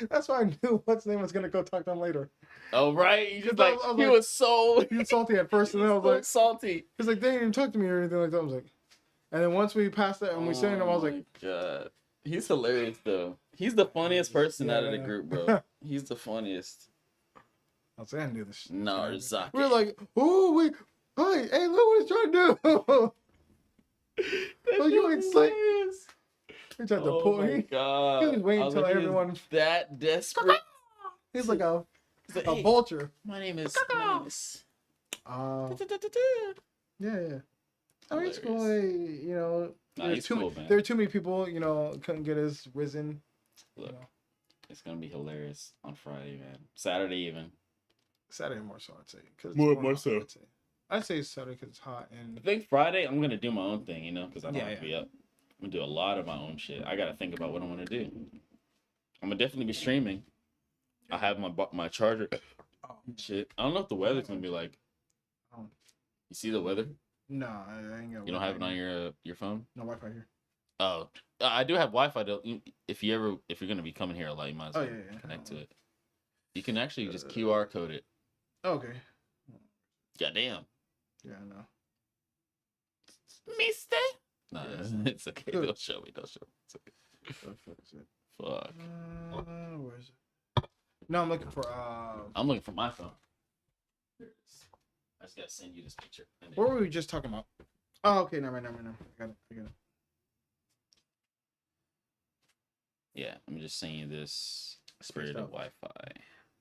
That's why I knew what's name was gonna go talk to him later. Oh right, you just like he was salty at first, and then I was like salty. He's like, they didn't even talk to me or anything like that. I was like, and then once we passed that and we seen him, I was like, God, he's hilarious though. He's the funniest person out of the group, bro. He's the funniest. I was like, I knew this. Narzaki. We were like, hey, look what he's trying to do. Well, you excited? He tried to pull. My God. He was waiting until everyone that desperate. He's like a Hey, vulture. My name is. Yeah. I mean, it's cool. Hilarious. You know, Nah, he's cool, man. there are too many people. You know, couldn't get his risen. Look, You know. it's gonna be hilarious on Friday, man. Saturday even. Saturday more so, I'd say. Cause More hot, so. I'd say Saturday because it's hot and. I think Friday I'm gonna do my own thing, you know, because I don't have to be Yeah. up. I'm gonna do a lot of my own shit. I gotta think about what I'm gonna do. I'm gonna definitely be streaming. I have my charger. Oh. Shit, I don't know if the weather's gonna be like. You see the weather? No, I ain't got. You don't have it on your phone? No Wi-Fi here. Oh, I do have Wi-Fi though. If you're gonna be coming here a lot, you might as well connect to it. You can actually just QR code it. Okay. Goddamn. Yeah, I know. Mister? No, it's okay. Don't show me. It's okay. Fuck. Where is it? No, I'm looking for. I'm looking for my phone. There it is. I just gotta send you this picture. What were we just talking about? Oh, okay. Never mind. I got it. Yeah, I'm just sending you this spirited Wi-Fi.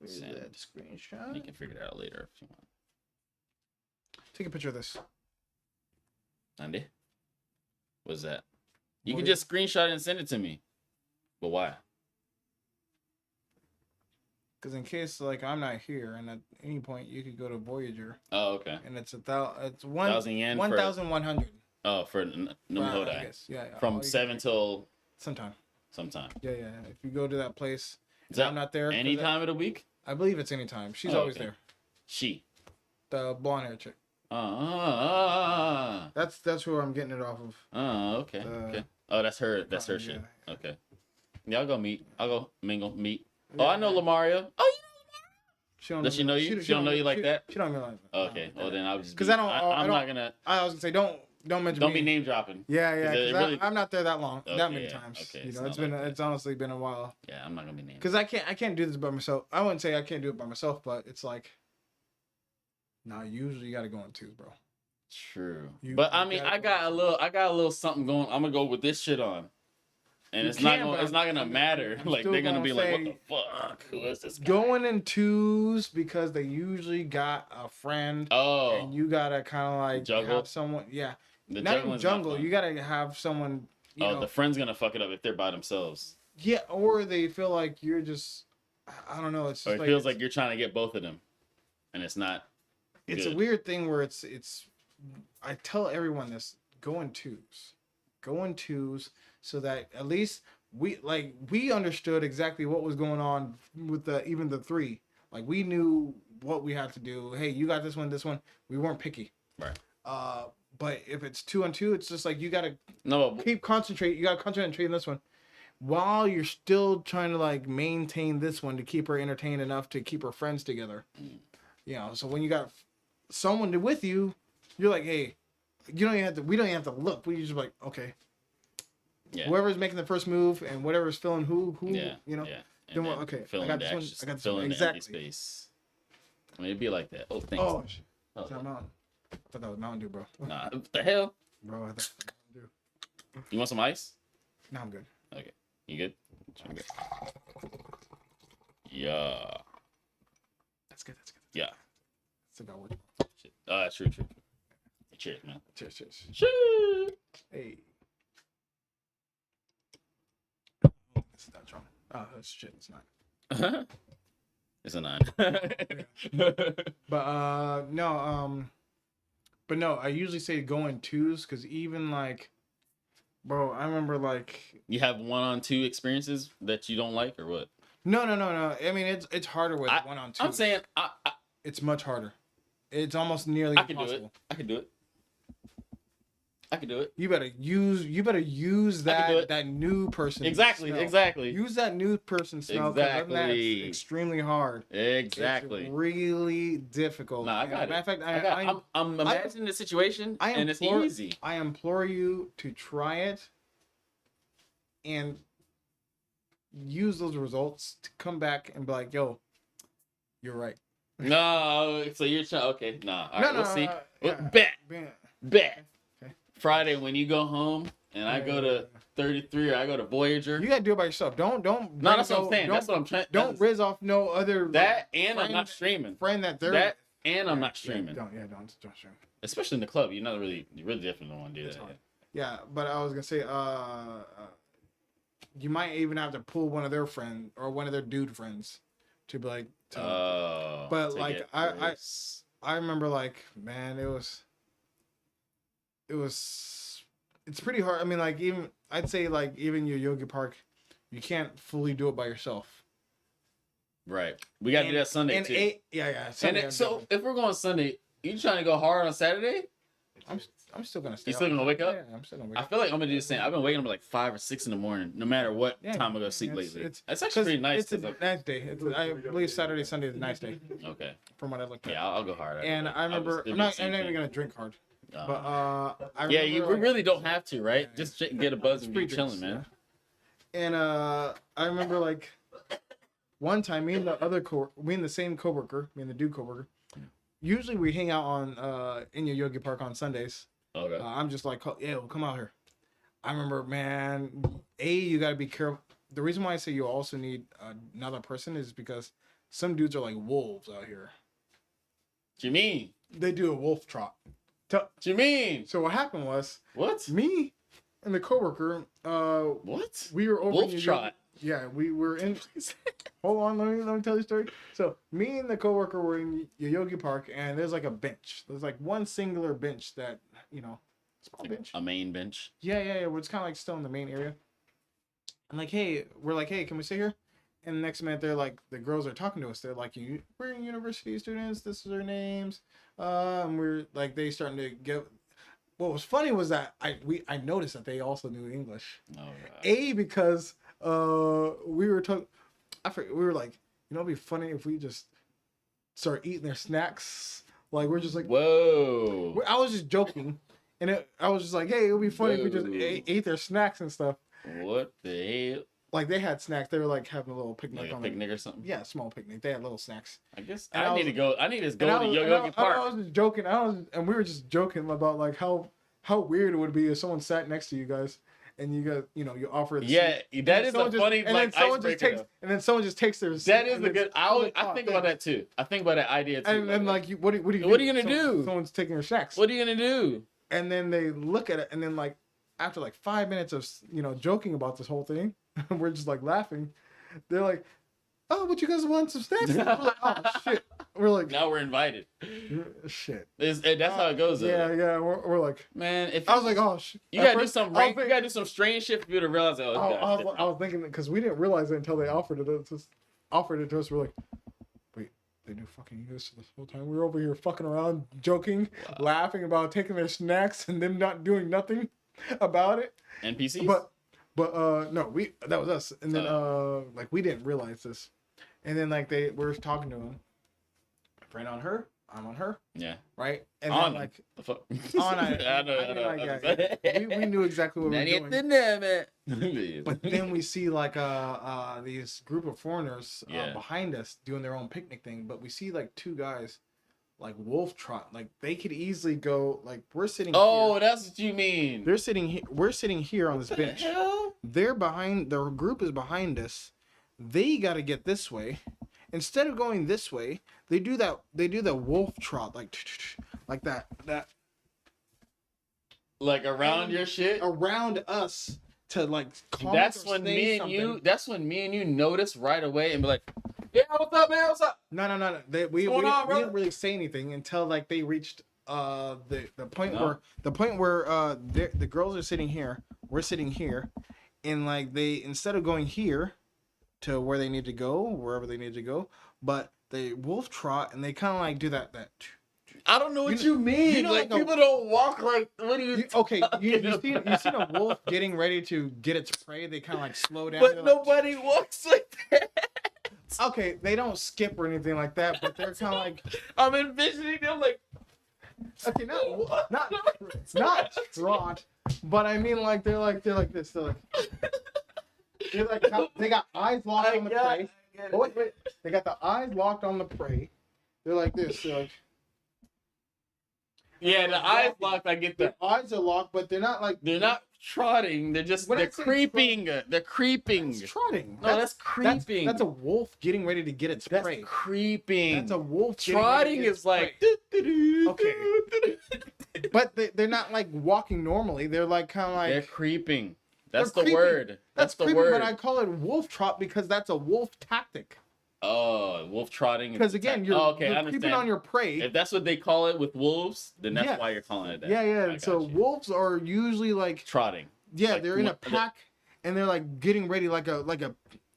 Send that screenshot. You can figure it out later if you want. Take a picture of this. Andy? What's that? You can just screenshot it and send it to me. But why? Because in case like I'm not here, and at any point you could go to Voyager. Oh, okay. And it's 1,000 yen. 1,100. Oh, for Numhodai. I guess. Yeah. From 7 till sometime. Yeah. If you go to that place, is that I'm not there. Any time of the week? I believe it's any time. She's always there. She. The blonde hair chick. That's who I'm getting it off of. Okay. Okay. Oh, that's her. That's her shit. Yeah. Okay. Yeah, I'll go meet. I'll go meet. Yeah. Oh, I know Lamario. Oh, you know Lamario. Does she know you? She don't know you like that? She don't know me like that. Okay. Well, then I'll just. Because I'm not gonna. I was gonna say don't mention me. Don't be name dropping. Yeah. Really... I'm not there that long, that many times. Okay. You know, it's honestly been a while. Yeah, I'm not gonna be named. Because I can't do this by myself. I wouldn't say I can't do it by myself, but it's like. Nah, usually you gotta go in twos, bro. True. But I mean, I got a little something going. I'm gonna go with this shit on. And it's not gonna matter. Like they're gonna be like, what the fuck? Who is this guy? Going in twos because they usually got a friend. Oh. And you gotta kind of like juggle? have someone. Yeah. Not even jungle. You gotta have someone. You know, the friend's gonna fuck it up if they're by themselves. Yeah, or they feel like you're just. I don't know. It's just or it feels like you're trying to get both of them, and it's not. It's a weird thing where it's. I tell everyone this: go in twos, so that at least we understood exactly what was going on with even the three. Like we knew what we had to do. Hey, you got this one. We weren't picky. Right. But if it's 2-on-2, it's just like you gotta concentrate. You gotta concentrate on this one, while you're still trying to like maintain this one to keep her entertained enough to keep her friends together. You know, so when you got someone with you, you're like, hey, we don't even have to look. We just like, okay. Yeah. Whoever's making the first move and whatever's filling who you know. Yeah. Then okay, I got this one. I got this one. Exactly. Space. I mean, it'd be like that. Oh, thanks. Oh, shit. I thought that was Mountain Dew, bro. Nah, what the hell? Bro, I thought that was Mountain Dew. You want some ice? No, I'm good. Okay. You good? I'm good. Yeah. That's good. Yeah. That's about what. True. Cheers, man. Cheers. Hey. It's not strong. Oh, that's shit. It's not. It's a 9. But no. I usually say go in twos because even like, bro, I remember like. You have 1-on-2 experiences that you don't like or what? No. I mean, it's harder with 1-on-2. I'm saying it's much harder. It's almost nearly impossible. I can do it. You better use that new person. Exactly. Use that new person smell. Exactly. That's extremely hard. Exactly. It's really difficult. Nah, I got it. Matter of fact, I'm imagining the situation, and it's easy. I implore you to try it and use those results to come back and be like, "Yo, you're right." No, so you're trying. Okay, nah. All right, we'll see. Yeah. Bet. Okay. Friday when you go home, and I go to 33 or I go to Voyager. You gotta do it by yourself. Don't. No, that's what I'm saying. That's what I'm trying. Don't riz off no other. That and I'm not streaming. Friend that they're. That and I'm not streaming. Don't stream. Especially in the club, you really definitely don't want to do that. Yeah, but I was gonna say, you might even have to pull one of their friends or one of their dude friends to be like. But like I remember like, man, it's pretty hard. I mean, like even I'd say like even your yogi park, you can't fully do it by yourself. Right. We got to do that Sunday too. Sunday, and so if we're going Sunday, you trying to go hard on Saturday? I'm still gonna stay. You still gonna wake up? Yeah, I'm still gonna wake up. I feel like I'm gonna do the same. I've been waking up at like 5 or 6 in the morning, no matter what time I go to sleep lately. It's actually pretty nice. It's a nice day. I believe Saturday, Sunday is a nice day. Okay. From what I looked at. Yeah, I'll go hard. And I remember, I'm not even gonna drink hard. But we really don't have to, right? Just get a buzz and be chilling, man. Yeah. And I remember like one time, me and the same coworker, me and the dude coworker. Usually we hang out on in your yogi park on Sundays. Okay. I'm just like, yeah, well, come out here. I remember, man. You gotta be careful. The reason why I say you also need another person is because some dudes are like wolves out here. What you mean? They do a wolf trot. What you mean? So what happened was me and the coworker. What? We were over wolf trot. Yeah, we were in. Hold on, let me tell you a story. So me and the coworker were in Yogi Park, and there's like a bench. There's like one singular bench that small like bench. A main bench. Yeah. It's kind of like still in the main area. I'm like, we're like, hey, can we sit here? And the next minute, they're like, the girls are talking to us. They're like, we're university students. This is our names. And we're like, they starting to get. What was funny was that I noticed that they also knew English. Oh, right. Because we were talking. We were like, it'd be funny if we just start eating their snacks. Like we're just like, whoa. I was just joking, and I was just like, hey, it would be funny if we just ate their snacks and stuff. What the hell? Like they had snacks. They were like having a little picnic. Like a picnic or something. Yeah, small picnic. They had little snacks. I guess I need to go to Yogi Park. I was just joking. And we were just joking about like how weird it would be if someone sat next to you guys. And you got, you offer. Yeah, that is a funny like icebreaker. And then someone just takes their. That is a good. I think about that too. I think about that idea too. And then like, what are you gonna do? Someone's taking your snacks. What are you gonna do? And then they look at it, and then like after like 5 minutes of joking about this whole thing, we're just like laughing. They're like, "Oh, but you guys want some snacks?" We're like, "Oh shit!" We're like, now we're invited. Shit. That's how it goes. Though. Yeah. We're like, man. I was like, oh shit. You gotta do some. You gotta do some strange shit for you to realize. I was thinking because we didn't realize it until they offered it to us. We're like, wait, they knew fucking English this whole time. We were over here fucking around, joking, laughing about taking their snacks and them not doing nothing about it. NPCs. But no, that was us. And then like we didn't realize this, and then like we were talking to them. Friend on her, I'm on her. Yeah. Right? And on then, like the fuck. I know. We knew exactly what we were doing. But then we see like these group of foreigners behind us doing their own picnic thing. But we see like two guys like wolf trot. Like they could easily go like we're sitting here. That's what you mean. They're sitting here. We're sitting here on this bench. Hell? They're behind. Their group is behind us. They got to get this way. Instead of going this way, they do that. They do the wolf trot, like that. Like around your shit, around us to like. That's when me and you notice right away and be like, "Yeah, what's up, man? What's up?" No. We didn't really say anything until like they reached the point where the girls are sitting here, we're sitting here, and like they instead of going here to where they need to go, wherever they need to go, but they wolf trot and they kind of like do that. I don't know what you mean. Like people don't walk like. What do you? Okay, you seen a wolf getting ready to get its prey? They kind of like slow down. But nobody walks like that. Okay, they don't skip or anything like that, but they're kind of like. I'm envisioning them like. Okay, not trot, but I mean like they're like this. They're like they got eyes locked on the prey. Wait. They got the eyes locked on the prey. They're like this. They're like. Yeah, the eyes locked. I get that. Their eyes are locked, but they're not trotting. They're creeping. They're creeping. That's trotting. No, that's creeping. That's a wolf getting ready to get its prey. That's creeping. That's a wolf. Trotting is like. Okay. But they're not like walking normally. They're like kind of like. They're creeping. That's the word. That's the creepy, word. But I call it wolf trot because that's a wolf tactic. Oh, wolf trotting. Because again, you're creeping on your prey. If that's what they call it with wolves, then that's why you're calling it that. Yeah. So wolves are usually like trotting. Yeah, like, they're in a pack, and they're like getting ready like a.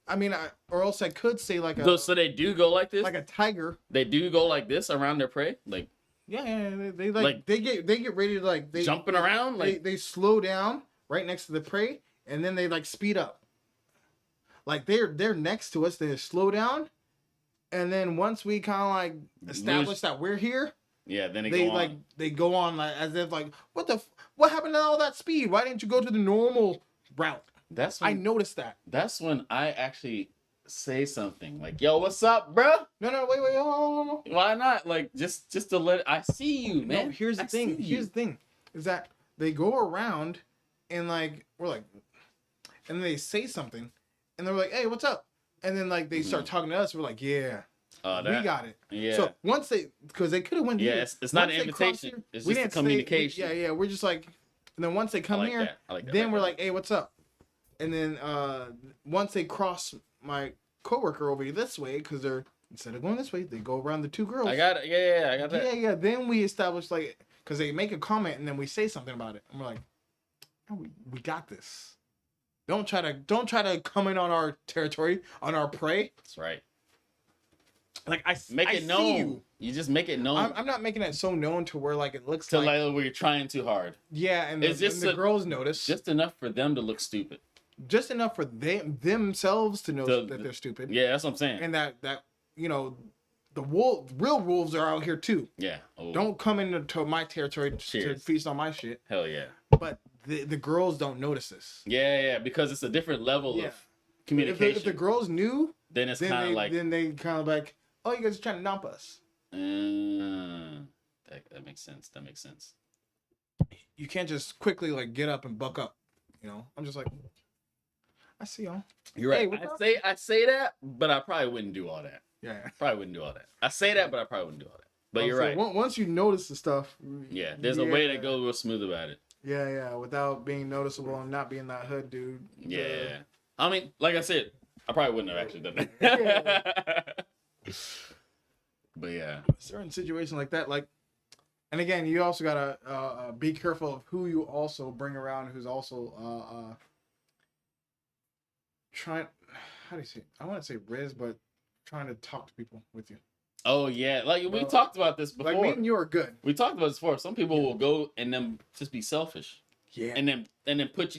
I mean, or else I could say like a. So they do go like this. Like a tiger. They do go like this around their prey, like. Yeah. They get ready to like they jumping around like they slow down right next to the prey, and then they like speed up. Like they're next to us, they slow down, and then once we kind of like establish that we're here, then they go on like as if like what happened to all that speed? Why didn't you go to the normal route? I noticed that. That's when I actually say something like, "Yo, what's up, bro?" No, wait, no. Why not? Like just to let I see you, man. No, here's the thing is that they go around and like we're like, and they say something. And they're like, "Hey, what's up?" And then like they start talking to us. We're like, "Yeah, we got it." Yeah. So once because they could have went. Yeah, it's not an invitation. Here, it's just a communication. Yeah. We're just like, and then once they come here, then we're like, "Hey, what's up?" And then once they cross my coworker over this way, because they're instead of going this way, they go around the two girls. I got it. Yeah, I got that. Yeah. Then we establish like because they make a comment and then we say something about it, and we're like, oh, "We got this." Don't try to come in on our territory, on our prey. That's right. Like make it known. You just make it known. I'm not making it so known to where like it looks to like we're trying too hard. Yeah, and the girls notice. Just enough for them to look stupid. Just enough for themselves to know that they're stupid. Yeah, that's what I'm saying. And that you know, the real wolves are out here too. Yeah. Oh. Don't come into my territory to feast on my shit. Hell yeah. But the girls don't notice this. Yeah, because it's a different level of communication. If the girls knew, then it's kind of like... Then they kind of like, oh, you guys are trying to dump us. That makes sense. You can't just quickly like get up and buck up. You know? I'm just like, I see y'all. You're right. Hey, I say that, but I probably wouldn't do all that. Yeah. Probably wouldn't do all that. I say that, but I probably wouldn't do all that. But you're right. Once you notice the stuff... Yeah, there's a way to go real smooth about it. Yeah, without being noticeable and not being that hood dude. Yeah. I mean, like I said, I probably wouldn't have actually done that. But yeah. Certain situations like that, like... And again, you also gotta be careful of who you also bring around who's also trying... How do you say it? I want to say Riz, but trying to talk to people with you. Oh yeah, like we talked about this before. Like me and you are good. We talked about this before. Some people will go and then just be selfish. Yeah. And then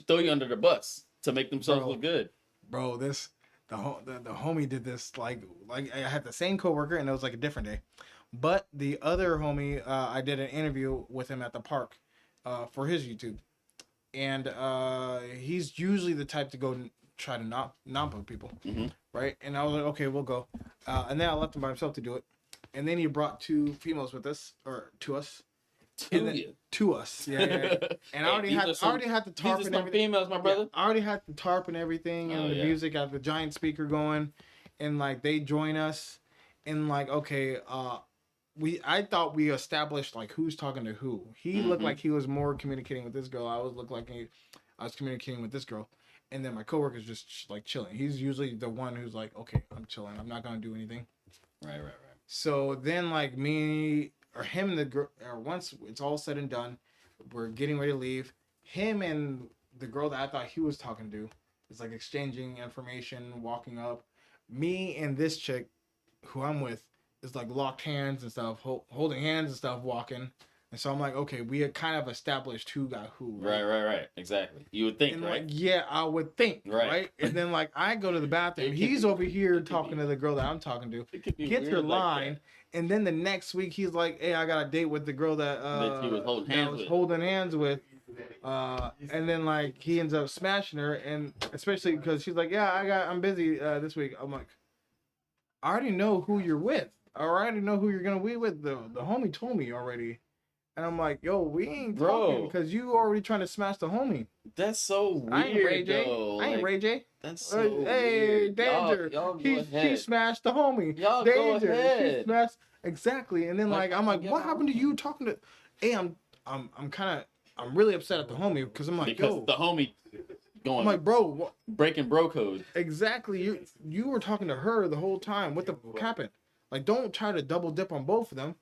throw you under the bus to make themselves look good. Bro, the homie did this like I had the same coworker and it was like a different day, but the other homie I did an interview with him at the park for his YouTube, and he's usually the type to go try to non-put people, right? And I was like, okay, we'll go. And then I left him by himself to do it. And then he brought two females with us, or to us. To us, yeah. And I already had the tarp and everything. Females, my brother. Yeah, I already had the tarp and everything, and the music. I have the giant speaker going, and like they join us, and like okay, I thought we established like who's talking to who. He looked like he was more communicating with this girl. I looked like I was communicating with this girl. And then my coworker's just like chilling. He's usually the one who's like, okay, I'm chilling. I'm not gonna do anything. Right. So then like me or him and the girl, or once it's all said and done, we're getting ready to leave. Him and the girl that I thought he was talking to is like exchanging information, walking up. Me and this chick, who I'm with, is like locked hands and stuff, holding hands and stuff, walking. And so I'm like, okay, we had kind of established who got who. Right. Exactly. You would think, and right? Like, yeah, I would think, right? And then like I go to the bathroom. He's over here talking to the girl that I'm talking to. Gets her line. And then the next week he's like, hey, I got a date with the girl that he was holding hands with. And then like he ends up smashing her, and especially because she's like, yeah, I'm busy this week. I'm like, I already know who you're with. I already know who you're gonna be with. The homie told me already. And I'm like, yo, we ain't Bro. talking because you already trying to smash the homie. That's so weird, I ain't Ray J. though. I ain't Ray J. That's so Hey, weird. danger. Y'all go She ahead. smashed the homie. Y'all danger. go ahead. She smashed exactly. And then Like, I'm like, get what my happened to own. you talking to? Hey, I'm really upset at the homie because I'm like, Because yo, the homie going I'm like, bro, what? breaking bro code. Exactly. You were talking to her the whole time. What the fuck happened? Like, don't try to double dip on both of them.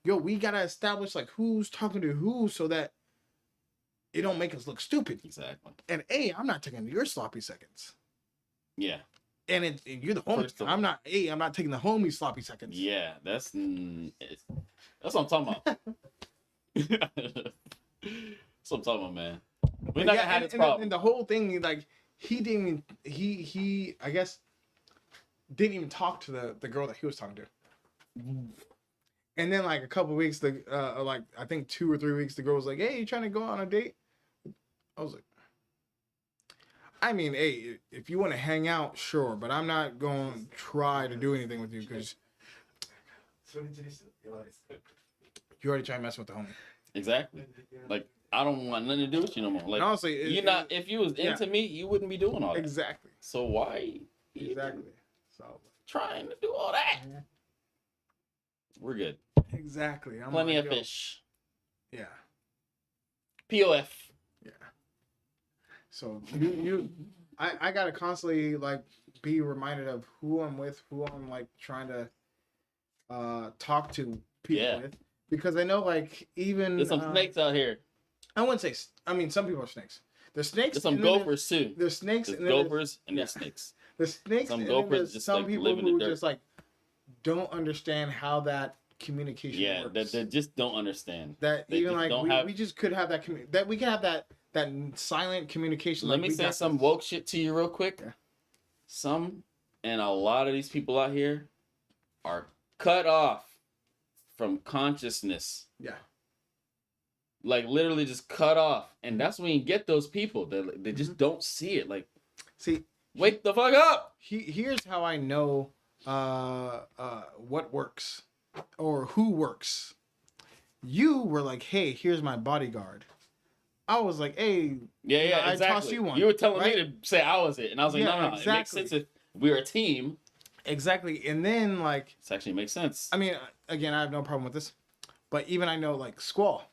Yo, we gotta establish like who's talking to who so that it don't make us look stupid. Exactly. And A, I'm not taking your sloppy seconds. Yeah. And you're the homie. I'm not taking the homie sloppy seconds. Yeah, that's what I'm talking about. That's what I'm talking about, man. We're not gonna have this problem. And the whole thing, like, he didn't even he I guess didn't even talk to the girl that he was talking to. And then like a couple of weeks, like I think 2 or 3 weeks, the girl was like, "Hey, you trying to go on a date?" I was like, I mean, hey, if you want to hang out, sure, but I'm not going to try to do anything with you because you already tried to mess with the homie. Exactly. Like, I don't want nothing to do with you no more. Like, and honestly, if you was into me, you wouldn't be doing all that. Exactly. So why? Exactly. So trying to do all that. We're good. Exactly. Plenty of fish. Yeah. POF. Yeah. So I gotta constantly like be reminded of who I'm with, who I'm like trying to talk to people with, because I know like even there's some snakes out here. I wouldn't say. I mean, some people are snakes. There's snakes. There's some gophers too. There's snakes. There's gophers and there's snakes. There's snakes. Some and gophers just some like people live in the who dirt. just like don't understand how that communication works. Yeah, they just don't understand. That they even like we just could have that that we can have that silent communication. Let me say some woke shit to you real quick. Yeah. Some and a lot of these people out here are cut off from consciousness. Yeah. Like literally just cut off, and that's when you get those people that they just don't see it. Like, see, wake the fuck up. Here's how I know what works or who works. You were like, hey, here's my bodyguard. I was like, hey, yeah, exactly. I tossed you one. You were telling me to say I was it, and I was like, no, exactly. It makes sense if we were a team. Exactly, and then like, this actually makes sense. I mean, again, I have no problem with this, but even I know like Squall,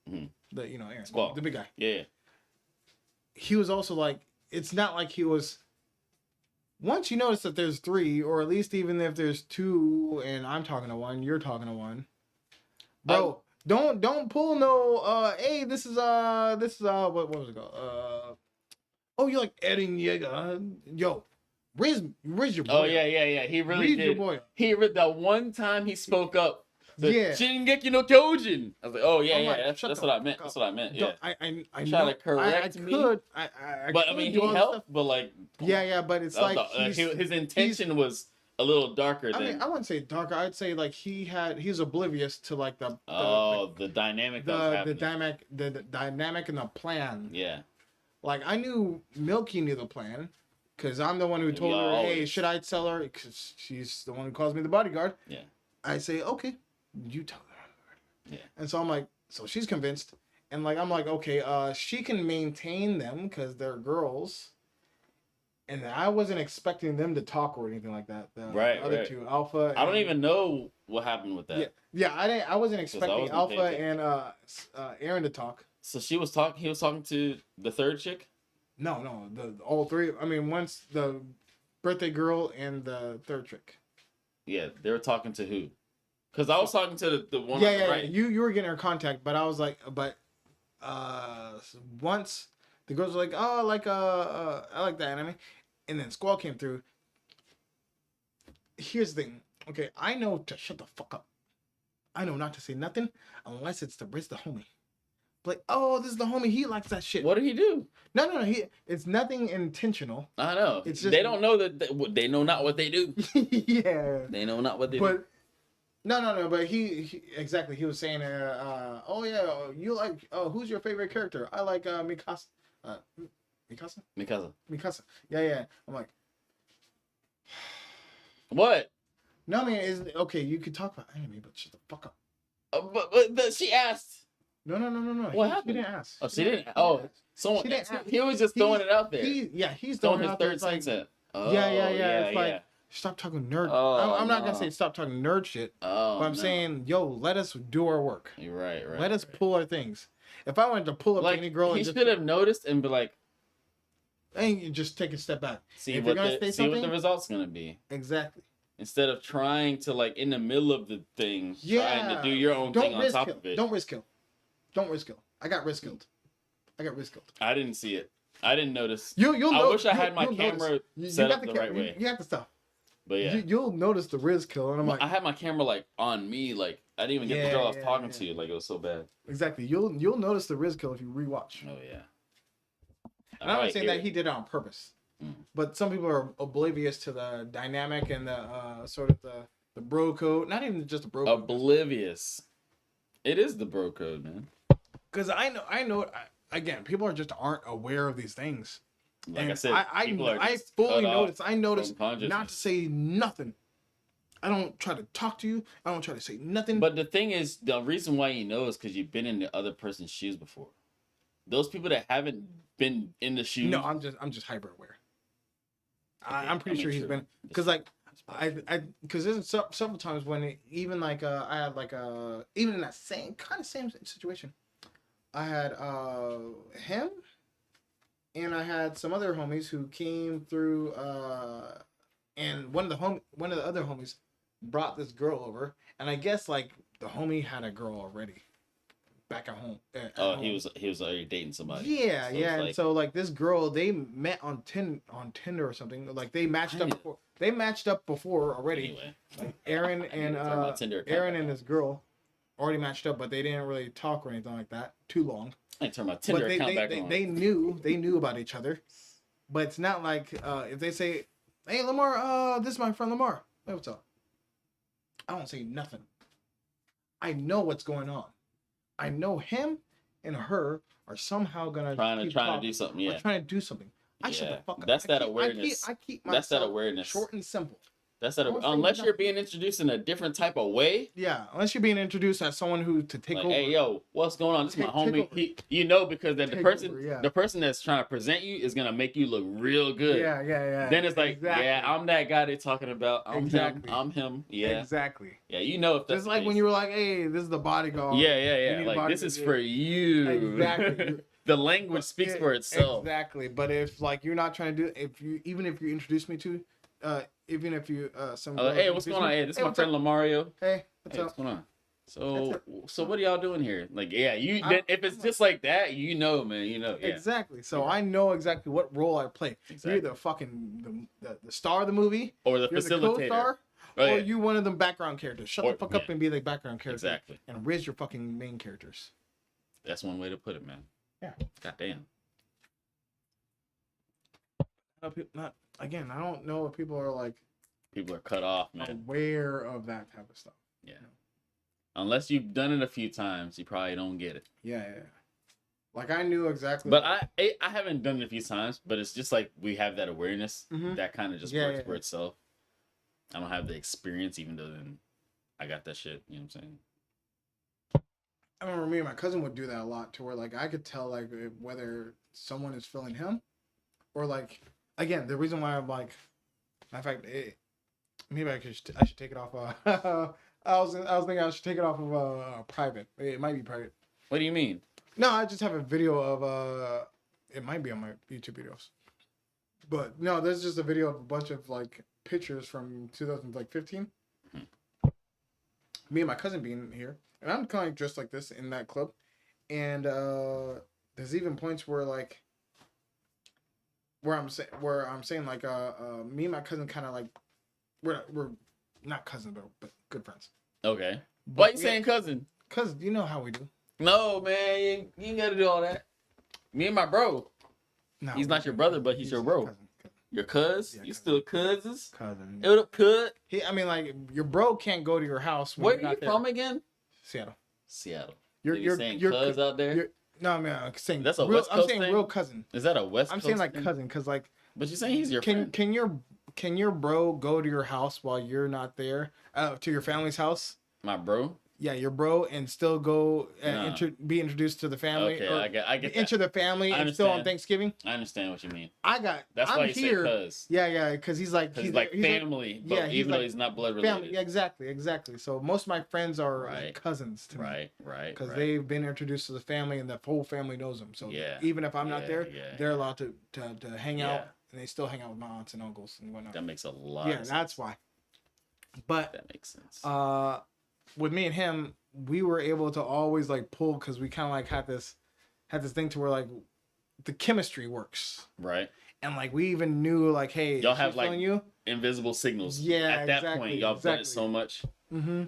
Aaron, Squall, the big guy. Yeah. He was also like, it's not like he was. Once you notice that there's 3, or at least even if there's 2, and I'm talking to 1, you're talking to 1, bro. Don't pull no. Hey, this is what was it called? Oh, you're like Eddie Yeager. Yo, where's your boy? Oh yeah. He really did. Your boy. The one time he spoke up. Shingeki no Kyojin. I was like, oh yeah, that's what I meant. That's what I meant. Yeah. I try to correct me. But I mean, he helped. But like, yeah. But it's like his intention was a little darker than. I wouldn't say darker. I'd say like he's oblivious to like the dynamic. The dynamic and the plan. Yeah. Like I knew Milky knew the plan. Because I'm the one who told her, hey, should I tell her? Because she's the one who calls me the bodyguard. Yeah. I say, okay, you tell her. Yeah. And so I'm like, so she's convinced. And like, I'm like, okay, she can maintain them because they're girls. And I wasn't expecting them to talk or anything like that. The other 2, Alpha. I don't even know what happened with that. Yeah, I wasn't expecting Alpha and Aaron to talk. So he was talking to the 3rd chick? No, all 3. I mean, once the birthday girl and the 3rd chick. Yeah, they were talking to who? Because I was talking to the one. Yeah. Right. You were getting her contact, but I was like, once the girls were like, oh, I like that anime, and then Squall came through. Here's the thing, okay, I know to shut the fuck up. I know not to say nothing unless it's to raise the homie. Like, oh, this is the homie. He likes that shit. What did he do? No. It's nothing intentional. I know. It's just, they don't know that they know not what they do. Yeah. They know not what they do. No. But he exactly. He was saying, oh yeah, you like. Oh, who's your favorite character? I like Mikasa. Mikasa. Yeah. I'm like, what? No, I mean, okay. You could talk about anime, but shut the fuck up. But she asked. No. What happened? She didn't ask. Oh, she didn't. Oh, someone. She didn't ask. He was just throwing it out there. He's throwing throwing it his out there. third It's like, sunset. Oh, yeah. It's like, stop talking nerd. Oh, I'm not gonna say stop talking nerd shit. Oh, but I'm saying, yo, let us do our work. You're right. Let us pull our things. If I wanted to pull up like, any girl, he should have noticed and be like, and you just take a step back. See what the result's gonna be. Exactly. Instead of trying to like in the middle of the thing, trying to do your own thing on top of it. Don't risk kill. I got risk killed. I didn't see it. I didn't notice. I wish I had my camera set up the right way. You got the stuff. But yeah, you'll notice the risk kill, and I'm like, I had my camera like on me, like I didn't even get the girl I was talking to. Like it was so bad. Exactly. You'll notice the risk kill if you rewatch. Oh yeah. And I'm not saying that he did it on purpose, but some people are oblivious to the dynamic and the sort of the bro code. Not even just the bro code. Oblivious. It is the bro code, man. Because I know. Again, people aren't aware of these things. Like and I said, I fully noticed. I noticed not to say nothing. I don't try to talk to you. I don't try to say nothing. But the thing is, the reason why you know is because you've been in the other person's shoes before. Those people that haven't been in the shoes. No, I'm just hyper aware. I'm pretty sure he's been, because like because there's several times when even like I had like even in that same situation, I had him, and I had some other homies who came through, and one of the other homies brought this girl over, and I guess like the homie had a girl already back at home. Home. he was already dating somebody. Yeah, so and so like this girl, they met on Tinder or something. Like they matched up before. They matched up before already. Anyway, like Aaron and this girl already matched up, but they didn't really talk or anything like that too long. I ain't turn my Tinder account back on. They knew about each other, but it's not like if they say, "Hey, Lamar, this is my friend Lamar. Hey, what's up?" I don't say nothing. I know what's going on. I know him and her are somehow gonna trying to do something. Yeah, trying to do something. I shut the fuck up. That's that awareness. I keep myself that's that awareness. Short and simple. That's that. Unless you're being introduced in a different type of way. Yeah, unless you're being introduced as someone who to take over. Hey, yo, what's going on? This is my homie. Because that the person that's trying to present you is gonna make you look real good. Yeah. Then it's like, I'm that guy they're talking about. I'm him. Yeah. Exactly. Yeah, you know if that's just like when you were like, hey, this is the bodyguard. Yeah. Like this is for you. Exactly. The language speaks for itself. Exactly. But if like you're not trying to do, even if you introduce me to, even if you hey, what's going on? Hey, this is my friend Lamario. Hey, what's going on? So what are y'all doing here? Like, if it's just like that, man, Yeah. Exactly. So I know exactly what role I play. Exactly. You're the fucking the star of the movie, or the facilitator, the co-star, or you one of them background characters. Shut the fuck up and be the background character. Exactly. And raise your fucking main characters. That's one way to put it, man. Yeah. Goddamn. Again, I don't know if people are like. People are cut off, man. Aware of that type of stuff. Yeah. Unless you've done it a few times, you probably don't get it. Yeah. Like I knew exactly. But I haven't done it a few times, but it's just like we have that awareness that kind of just works for itself. I don't have the experience, even though then I got that shit. You know what I'm saying? I remember me and my cousin would do that a lot, to where like I could tell like whether someone is feeling him, or like again the reason why I'm like, in fact, maybe I should take it off. I was thinking I should take it off of private. It might be private. What do you mean? No, I just have a video of it might be on my YouTube videos, but no, there's just a video of a bunch of like pictures from 2015. Me and my cousin being here, and I'm kind of dressed like this in that club, and there's even points where like where I'm saying like me and my cousin kind of like we're not cousins but good friends. Okay. Why you saying cousin? Cause you know how we do. No, man, you ain't gotta do all that. Me and my bro. No, he's not your brother, but he's your bro. Cousin. Your cuz? Yeah, you still cousins? Cousin. What up, cuz? I mean, like your bro can't go to your house. Where are you from again? Seattle. You're saying cuz out there? No, I mean, I'm saying that's a West Coast thing? Real cousin. Is that a West Coast I'm saying like thing? cousin, cause like. But you're saying he's your friend. Can your bro go to your house while you're not there? To your family's house? My bro? your bro, and still go be introduced to the family. Okay, or I get enter the family and still on Thanksgiving. I understand what you mean. That's why I'm you here. say cuz. Yeah, because he's like family, but yeah, even though he's not blood related. Family, yeah, exactly. So most of my friends are like cousins to me. Right. Because they've been introduced to the family, and the whole family knows them. So even if I'm not there, they're allowed to hang out, and they still hang out with my aunts and uncles and whatnot. That makes a lot. Yeah, that's why. But that makes sense. With me and him, we were able to always like pull, because we kind of like had this thing to where like the chemistry works, right? And like we even knew like, hey, y'all have like invisible signals. Yeah, at that point, y'all done it so much. Mm-hmm.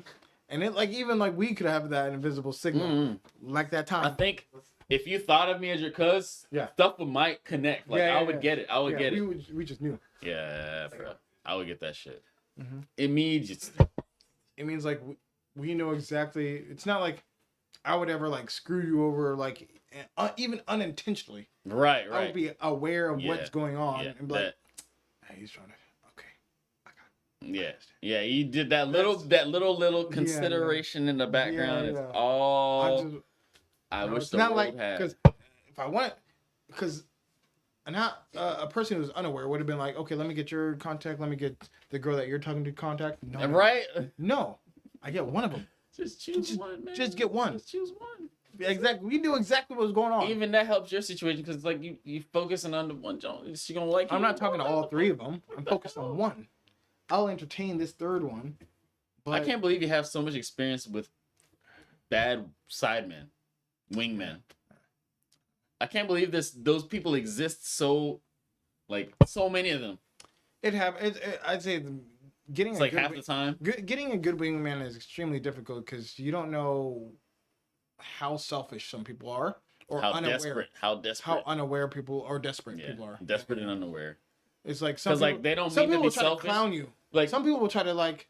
And it like even like we could have that invisible signal, like that time. I think if you thought of me as your cuz, stuff might connect. Like I would get it. I would get it. We just knew. Yeah, bro. I would get that shit. Mm-hmm. Immediately. It means like we know exactly. It's not like I would ever like screw you over, like even unintentionally. Right. I would be aware of what's going on and be like, hey, he's trying to. Yeah. You did that little consideration in the background. It's all I wish the world had. Because if I want, because not a person who's unaware would have been like, okay, let me get your contact. Let me get the girl that you're talking to contact. No, right? No, I get one of them. Just choose one, man. Just get one. Just choose one. Exactly. We knew exactly what was going on. Even that helps your situation, because like you focusing on the one joint. She gonna like you. I'm not talking to all three of them. I'm focused on one. I'll entertain this third one. But I can't believe you have so much experience with bad sidemen, wingmen. I can't believe those people exist so many of them. I'd say getting it's like half the time. Getting a good wingman is extremely difficult, because you don't know how selfish some people are, or how unaware. How unaware people or desperate people are. Desperate and unaware. It's like some people, they don't mean to be selfish. Some people try to clown you. Like some people will try to like,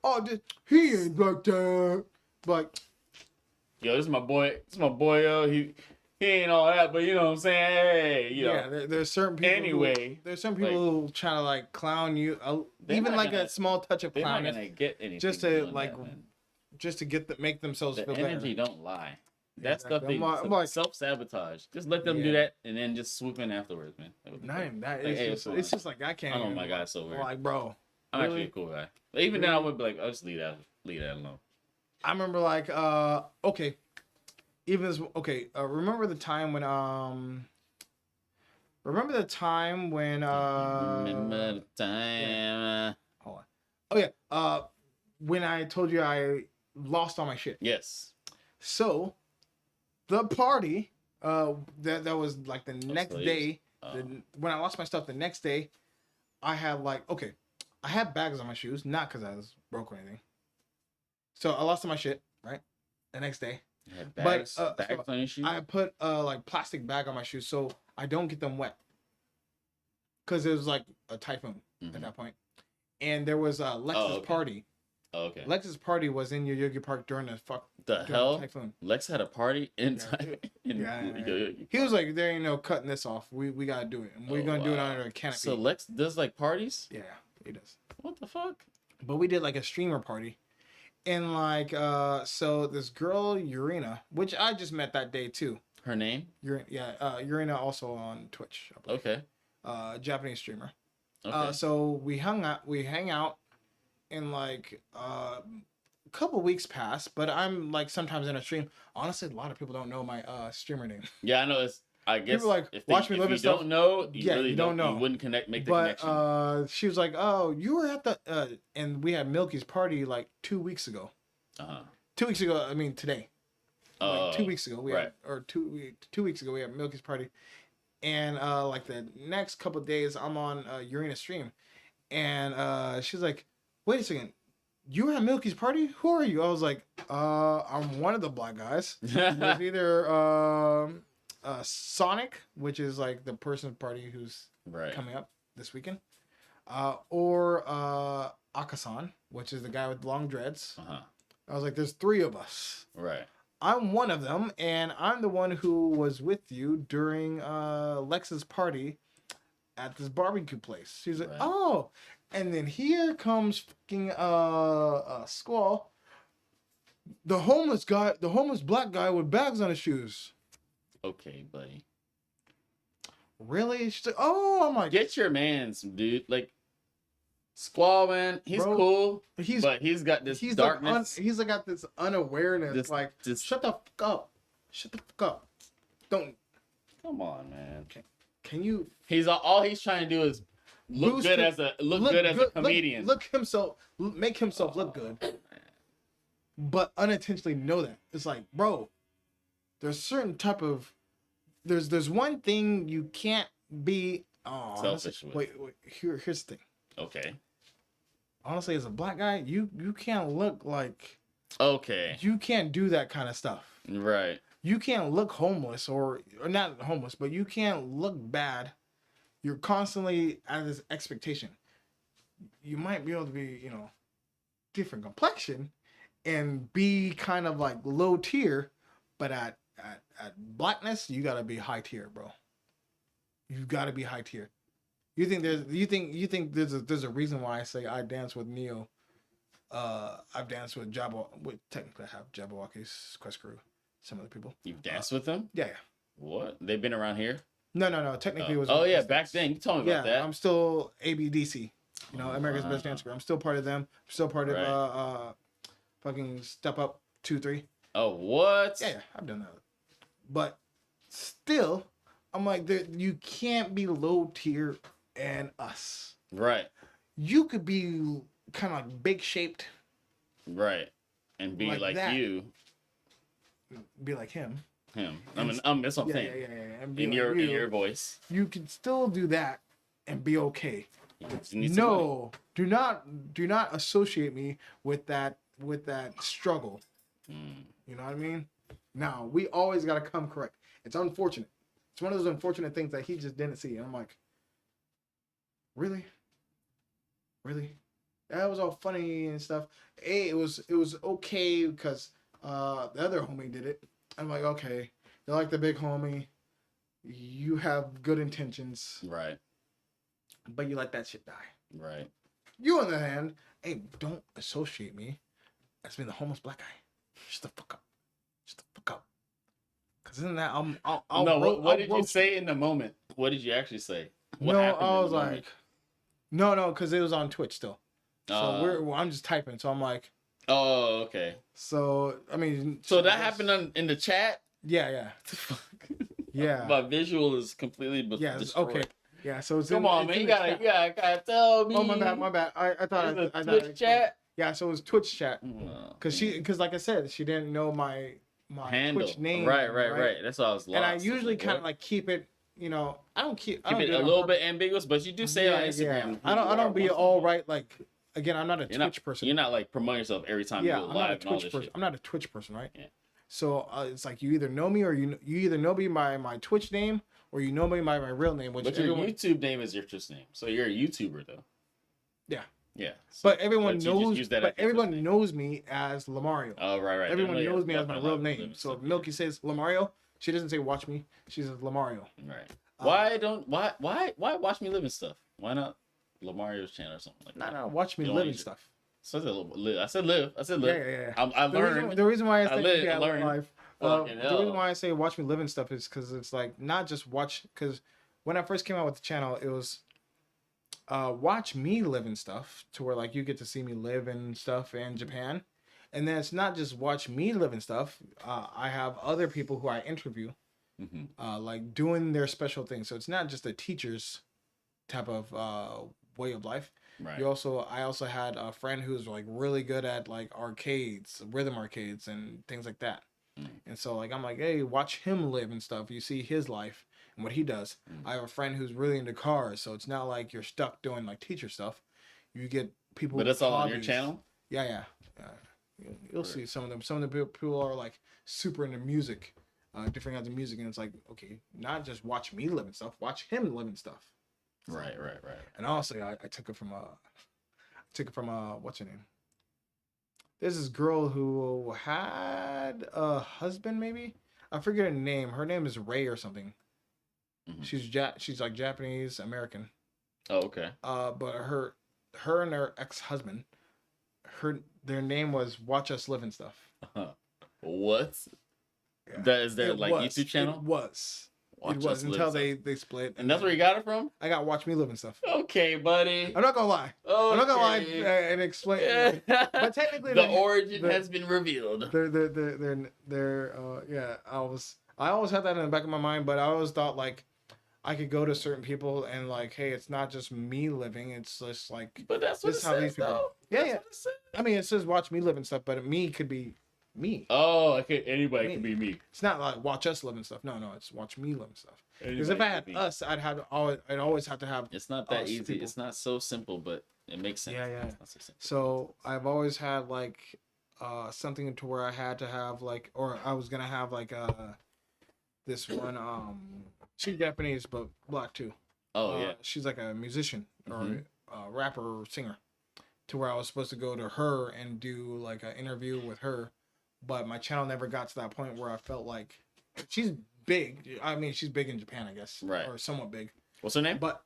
oh, he ain't like that. Like, yo, this is my boy. Yo, he ain't all that, but you know what I'm saying. Hey, you know. There's certain people. Anyway, there's some people who try to like clown you, even like a small touch of clown. They're not gonna get anything. Just to like, just to make themselves feel better. The energy don't lie. That stuff they self-sabotage. Just let them do that, and then just swoop in afterwards, man. Not even that. It's just like I can't. Oh my god, it's so weird. Like, bro, I'm actually a cool guy. But even then, I would be like, I'll just leave that alone. I remember like, okay, remember the time when Remember the time when Remember the time. Hold on. Oh yeah. When I told you I lost all my shit. Yes. So the party, that was like the next day. When I lost my stuff the next day, I had I had bags on my shoes, not because I was broke or anything. So I lost all my shit, right? The next day. You had bags, bags on your shoes? I put plastic bag on my shoes so I don't get them wet. Because it was like a typhoon at that point. And there was a Lex's party. Oh, okay. Lex's party was in Yoyogi Park during the typhoon. Lex had a party in He was like, there ain't no cutting this off. We gotta do it. And we're gonna do it under a canopy. So Lex does like parties? Yeah, he does. What the fuck? But we did like a streamer party. And like so this girl, Urina, which I just met that day too. Her name? Urina also on Twitch, I believe. Okay. Japanese streamer. Okay. So we hang out, and like a couple weeks pass, but I'm like sometimes in a stream. Honestly, a lot of people don't know my streamer name. Yeah, I know. I guess people like watch me live and stuff. Don't know, you really don't know. You wouldn't make the connection. She was like, "Oh, you were at the," and we had Milky's party like 2 weeks ago. 2 weeks ago. I mean today. 2 weeks ago we had, or 2 weeks ago we had Milky's party, and like the next couple of days I'm on Urina stream, and she's like, "Wait a second, you were at Milky's party? Who are you?" I was like, I'm one of the black guys. It was either Sonic, which is like the person's party who's coming up this weekend, or Akasan, which is the guy with long dreads. I was like, there's three of us. Right. I'm one of them, and I'm the one who was with you during Lex's party at this barbecue place. She's like, oh. And then here comes fucking Squall The homeless black guy with bags on his shoes. Okay, buddy. Really? She's like, oh, I'm like, get your man's, dude. Like, Squall, man, he's cool, but he's got this darkness. He's got this unawareness. Shut the fuck up. Shut the fuck up. Don't. Come on, man. Can you? He's trying to do is look good as a comedian. Make himself look good. But unintentionally know that. It's like, bro, there's certain type of there's one thing you can't be selfish with. Wait, here's the thing. Okay. Honestly, as a black guy, you can't look like you can't do that kind of stuff. Right. You can't look homeless or not homeless, but you can't look bad. You're constantly at this expectation. You might be able to be, different complexion and be kind of like low tier, but at blackness, you gotta be high tier, bro. You gotta be high tier. You think there's a reason why I say I dance with Neo. I've danced with technically I have Jabberwocky's Quest Crew. Some other people. You've danced with them? Yeah. What? They've been around here? No. Technically, it was. Oh yeah, back then. You told me about that. I'm still ABDC. America's Best Dance Crew. I'm still part of them. I'm still part of fucking Step Up 2-3. Oh what? Yeah, I've done that. But still, I'm like, you can't be low tier and us. Right. You could be kind of like big shaped. Right. And be like you. Be like him. That's what I'm saying. Yeah. In your voice. You can still do that and be okay. No, do not associate me with that struggle. You know what I mean? Now, we always got to come correct. It's unfortunate. It's one of those unfortunate things that he just didn't see. And I'm like, really? That was all funny and stuff. It was okay because the other homie did it. I'm like, okay, you're like the big homie. You have good intentions. Right. But you let that shit die. Right. You, on the other hand, hey, don't associate me as being the homeless black guy. Shut the fuck up. Because isn't that, what did you say in the moment? What did you actually say? What happened I was like, no, because it was on Twitch still. So I'm just typing. So I'm like, oh, okay. So, I mean. So that happened in the chat? Yeah. Yeah. My visual is completely destroyed. Okay. Yeah, so it's Come on, man. You gotta tell me. Oh, my bad. I thought Twitch chat? Yeah, so it was Twitch chat. Because like I said, she didn't know my handle. Twitch name. Right. That's why I was lost. And I usually kind of like keep it, I don't keep it a little bit ambiguous, but you do say it on Instagram. Yeah. I don't be all right, like, again, I'm not a Twitch person. You're not like promoting yourself every time you go live and all this shit. I'm not a Twitch person, right? Yeah. So it's like you either know me or you either know me by my Twitch name or you know me by my real name. But your YouTube name is your Twitch name, so you're a YouTuber though. Yeah. Yeah. So, but everyone knows me as Lamario. Oh right. Everyone knows me as my real name. So if Milky says Lamario, she doesn't say watch me. She says Lamario. Right. Why watch me live and stuff? Why not Lamario's channel or something like that? No, watch me live and stuff. So I said live. Yeah. I learned. The reason why I say live. The reason why I say watch me live and stuff is because it's like not just watch. Because when I first came out with the channel, it was watch me live and stuff, to where like you get to see me live and stuff in Japan, and then it's not just watch me live and stuff. I have other people who I interview, like doing their special things. So it's not just a teacher's type of way of life. Right. I also had a friend who's like really good at like arcades, rhythm arcades and things like that. And so like I'm like, hey, watch him live and stuff. You see his life and what he does. I have a friend who's really into cars, so it's not like you're stuck doing like teacher stuff. You get people. But that's all on your channel? Yeah. You'll see some of them. Some of the people are like super into music, different kinds of music, and it's like, okay, not just watch me live and stuff, watch him live and stuff. Right. And honestly, I took it from what's her name? There's this girl who had a husband, maybe. I forget her name. Her name is Ray or something. She's like Japanese American. Oh, okay. But her and her ex-husband, their name was Watch Us Live and stuff. What? Yeah. That is their It like was. YouTube channel? It was. Watch It was Us Live until Stuff. they split. And that's where you got it from? I got Watch Me Live and stuff. Okay, buddy. I'm not gonna lie. Okay. I'm not gonna lie and explain. But technically, the origin has been revealed. Yeah. I always had that in the back of my mind, but I always thought like I could go to certain people and like, hey, it's not just me living. It's just like. But that's what it says, though. Yeah, that's yeah. What it says. I mean, it says Watch Me Live and stuff, but me could be me. Oh, okay. Anybody can be me. It's not like Watch Us Live and stuff. No, it's Watch Me Live and stuff. Because Anybody if I had can be. us, I'd always have to have. It's not that easy. people. It's not so simple, but it makes sense. Yeah. It's not so simple. So I've always had like something to where I had to have like, or I was gonna have like this one she's Japanese but black too. Oh yeah. She's like a musician or a rapper or singer. To where I was supposed to go to her and do like an interview with her, but my channel never got to that point where I felt like she's big. I mean, she's big in Japan, I guess, right, or somewhat big. What's her name? But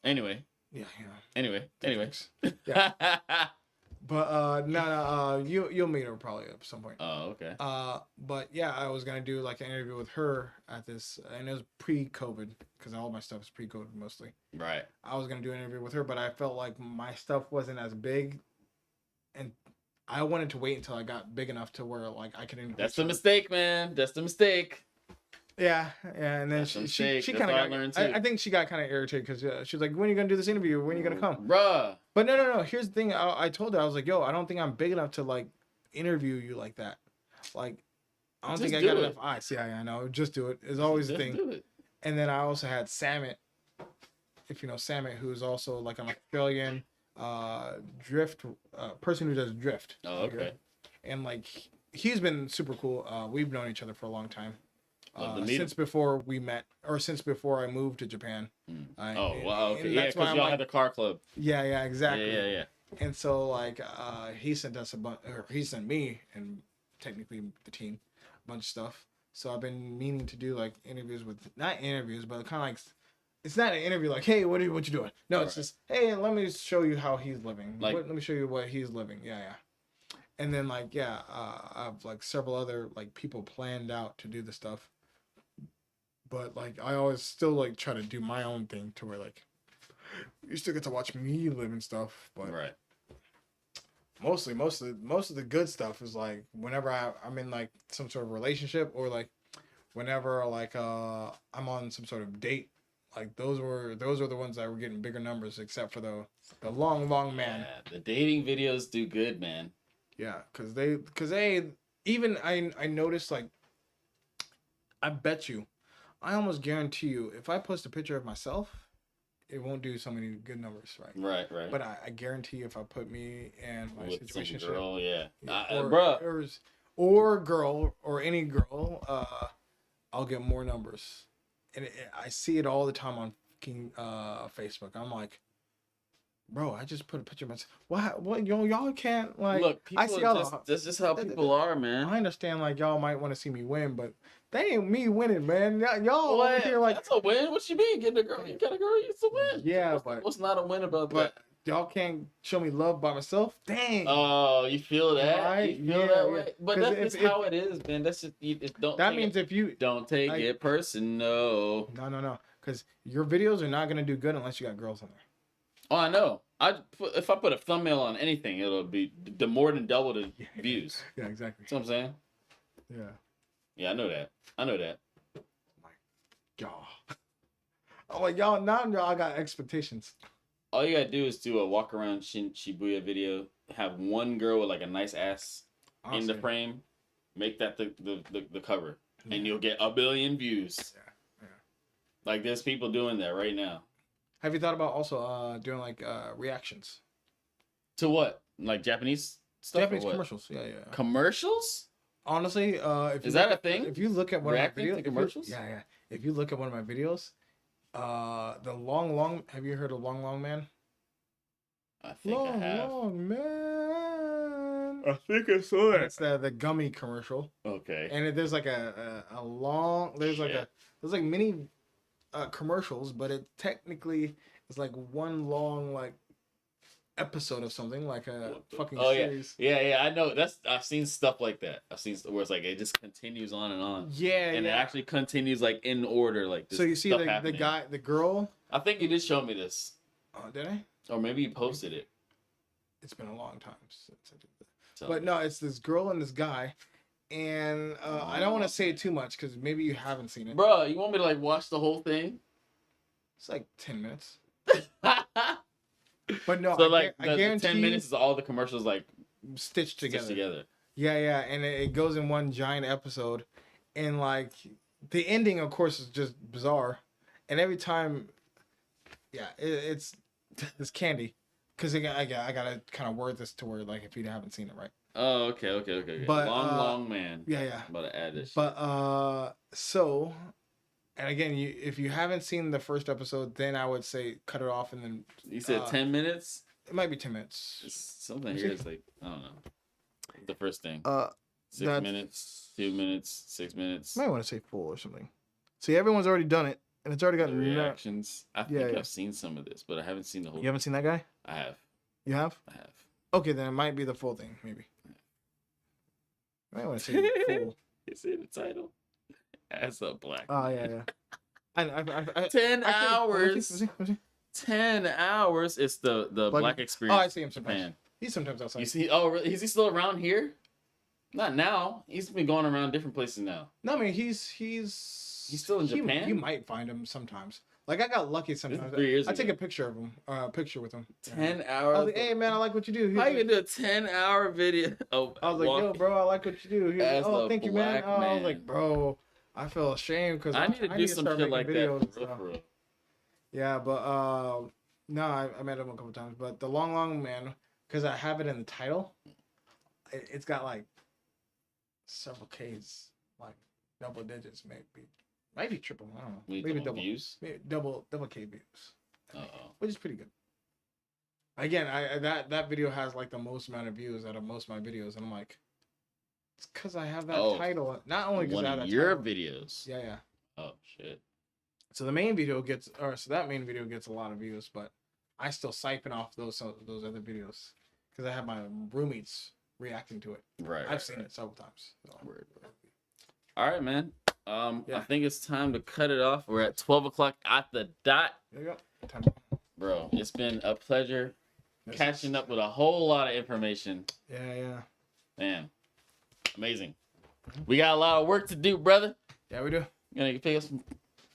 anyway. Yeah. Anyway. Yeah. But no, you'll meet her probably at some point. Oh, okay. But yeah, I was gonna do like an interview with her at this, and it was pre-COVID because all my stuff is pre-COVID mostly. Right. I was gonna do an interview with her, but I felt like my stuff wasn't as big, and I wanted to wait until I got big enough to where like I could interview. That's the mistake, man. That's the mistake. Yeah, and then she kind of got. I think she got kind of irritated because she was like, "When are you gonna do this interview? When are you gonna come, bruh?" But no. Here's the thing. I told her, I was like, "Yo, I don't think I'm big enough to like interview you like that. Like, I don't think I got enough eyes." Yeah, I know. Just do it. It's always the thing. Do it. And then I also had Samit, if you know Samit, who's also like an Australian drift person who does drift. Oh, okay. And like he's been super cool. We've known each other for a long time. Since him. before we met, or since before I moved to Japan. Wow, okay. Yeah, because y'all had the car club. Yeah, exactly. Yeah. And so like he sent us he sent me and technically the team a bunch of stuff. So I've been meaning to do like interviews with, not interviews, but kind of like, it's not an interview like, hey, what you doing? No, it's just, hey, let me show you how he's living. Like, let me show you what he's living. Yeah. And then like I have like several other like people planned out to do the stuff. But like I always still like try to do my own thing to where like you still get to watch me live and stuff. But right. Most of the good stuff is like whenever I'm in like some sort of relationship, or like whenever like I'm on some sort of date. Like those are the ones that were getting bigger numbers, except for the long man. Yeah, the dating videos do good, man. Yeah, cause they even I noticed, like, I bet you, I almost guarantee you, if I post a picture of myself, it won't do so many good numbers, right? Right. But I guarantee if I put me in my situation, girl, or girl, or any girl, I'll get more numbers, and I see it all the time on Facebook. I'm like, bro, I just put a picture of myself. What y'all can't like. Look, people, I see that's just how people are, man. I understand, like, y'all might want to see me win, but that ain't me winning, man. Y'all over here like, that's a win. What you mean? Getting a girl, you got a girl, it's a win. Yeah, what's not a win about that? Y'all can't show me love by myself. Dang. Oh, you feel that? Right? You feel that way? But that's just how it is, man. That's just don't. That means if you don't take it personal. No. Because your videos are not gonna do good unless you got girls on there. Oh, I know. If I put a thumbnail on anything, it'll be more than double the views. Yeah, exactly. That's what I'm saying. Yeah. Yeah, I know that. Y'all. I'm like, y'all, now y'all got expectations. All you gotta do is do a walk around Shibuya video. Have one girl with like a nice ass in the frame. Make that the cover, and you'll get 1 billion views. Yeah. Like there's people doing that right now. Have you thought about also doing like reactions? To what? Like Japanese stuff? Japanese commercials. Yeah. Commercials? Honestly, is that a thing? If you look at one of my videos, commercials? Yeah. If you look at one of my videos, the long. Have you heard of Long Man? I think I have. Long Man. I think I saw it. It's the gummy commercial. Okay. And there's like a long. There's like mini commercials, but it technically is like one long like episode of something like a fucking Oh series. yeah. I know. I've seen stuff like that. I've seen where it's like it just continues on and on. Yeah, and it actually continues like in order. Like this so you see stuff the happening. guy, the girl. I think you did show me this. Oh, did I? Or maybe you posted it. It's been a long time since I did that. So, But no, it's this girl and this guy, and I don't want to say too much because maybe you haven't seen it. bro, you want me to like watch the whole thing? It's like 10 minutes. But no, so like I guarantee 10 minutes is all the commercials like stitched together. Yeah, and it goes in one giant episode, and like the ending, of course, is just bizarre, and every time, yeah, it's candy, because I gotta kind of word this to where like if you haven't seen it, right? Oh, okay. But long man. Yeah. I'm about to add this. But so, and again, if you haven't seen the first episode, then I would say cut it off and then. You said 10 minutes. It might be 10 minutes. It's something here is like I don't know. The first thing. 6 that's... minutes, 2 minutes, 6 minutes. I might want to say 4 or something. See, everyone's already done it, and it's already got reactions. I think I've seen some of this, but I haven't seen the whole. You haven't seen that guy? I have. You have? I have. Okay, then it might be the full thing, maybe. I might want to say full. It's in the title. As a black. Oh yeah. I 10 hours. Let me see. 10 hours. It's the black experience. Oh, I see him sometimes. Japan. He's sometimes outside. You see? Oh, really? Is he still around here? Not now. He's been going around different places now. No, I mean he's still in Japan. You might find him sometimes. Like I got lucky sometimes. 3 years I ago. take a picture of him. Picture with him. 10 hours. I was like, hey man, I like what you do. How you gonna do a 10-hour video? Oh, I was like, yo, bro, I like what you do. He was like, oh, thank you, man. Oh, I was like, bro, I feel ashamed because I need to do some shit like that. For real. Yeah, but no, I met him a couple times. But the long man, because I have it in the title, it's got like several Ks, like double digits, maybe triple. I don't know. Maybe double views. Maybe double K views. Which is pretty good. Again, that video has like the most amount of views out of most of my videos, and I'm like, it's because I have that title. Not only because I have that your title. Videos. Yeah. Oh shit. So the main video gets, that main video gets a lot of views, but I still siphon off those other videos because I have my roommates reacting to it. Right. I've seen it several times. So. All right, man. I think it's time to cut it off. We're at 12 o'clock at the dot. There you go. Time. Bro, it's been a pleasure catching up with a whole lot of information. Yeah. Man, amazing. We got a lot of work to do, brother. Yeah, we do. Gonna pick up some.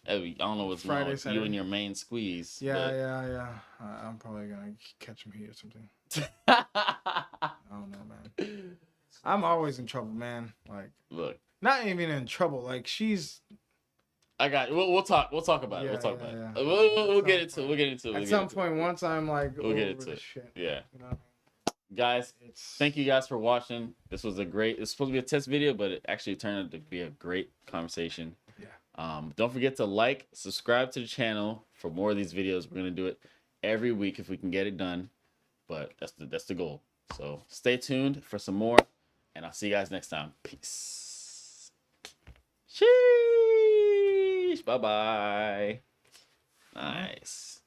I don't know what's wrong with you and your main squeeze. Yeah. I'm probably gonna catch him here or something. I don't know, man. I'm always in trouble, man. Like, look, not even in trouble. Like, she's. I got. We'll talk. We'll talk about it. We'll talk about it. We'll get into it. We'll get into it. At some point, once I'm like, we'll get into it. Shit, yeah. You know? Guys, thank you guys for watching. This was it's supposed to be a test video, but it actually turned out to be a great conversation. Yeah. Don't forget to like, subscribe to the channel for more of these videos. We're gonna do it every week if we can get it done, but that's the goal. So stay tuned for some more, and I'll see you guys next time. Peace. Sheesh. Bye bye. Nice.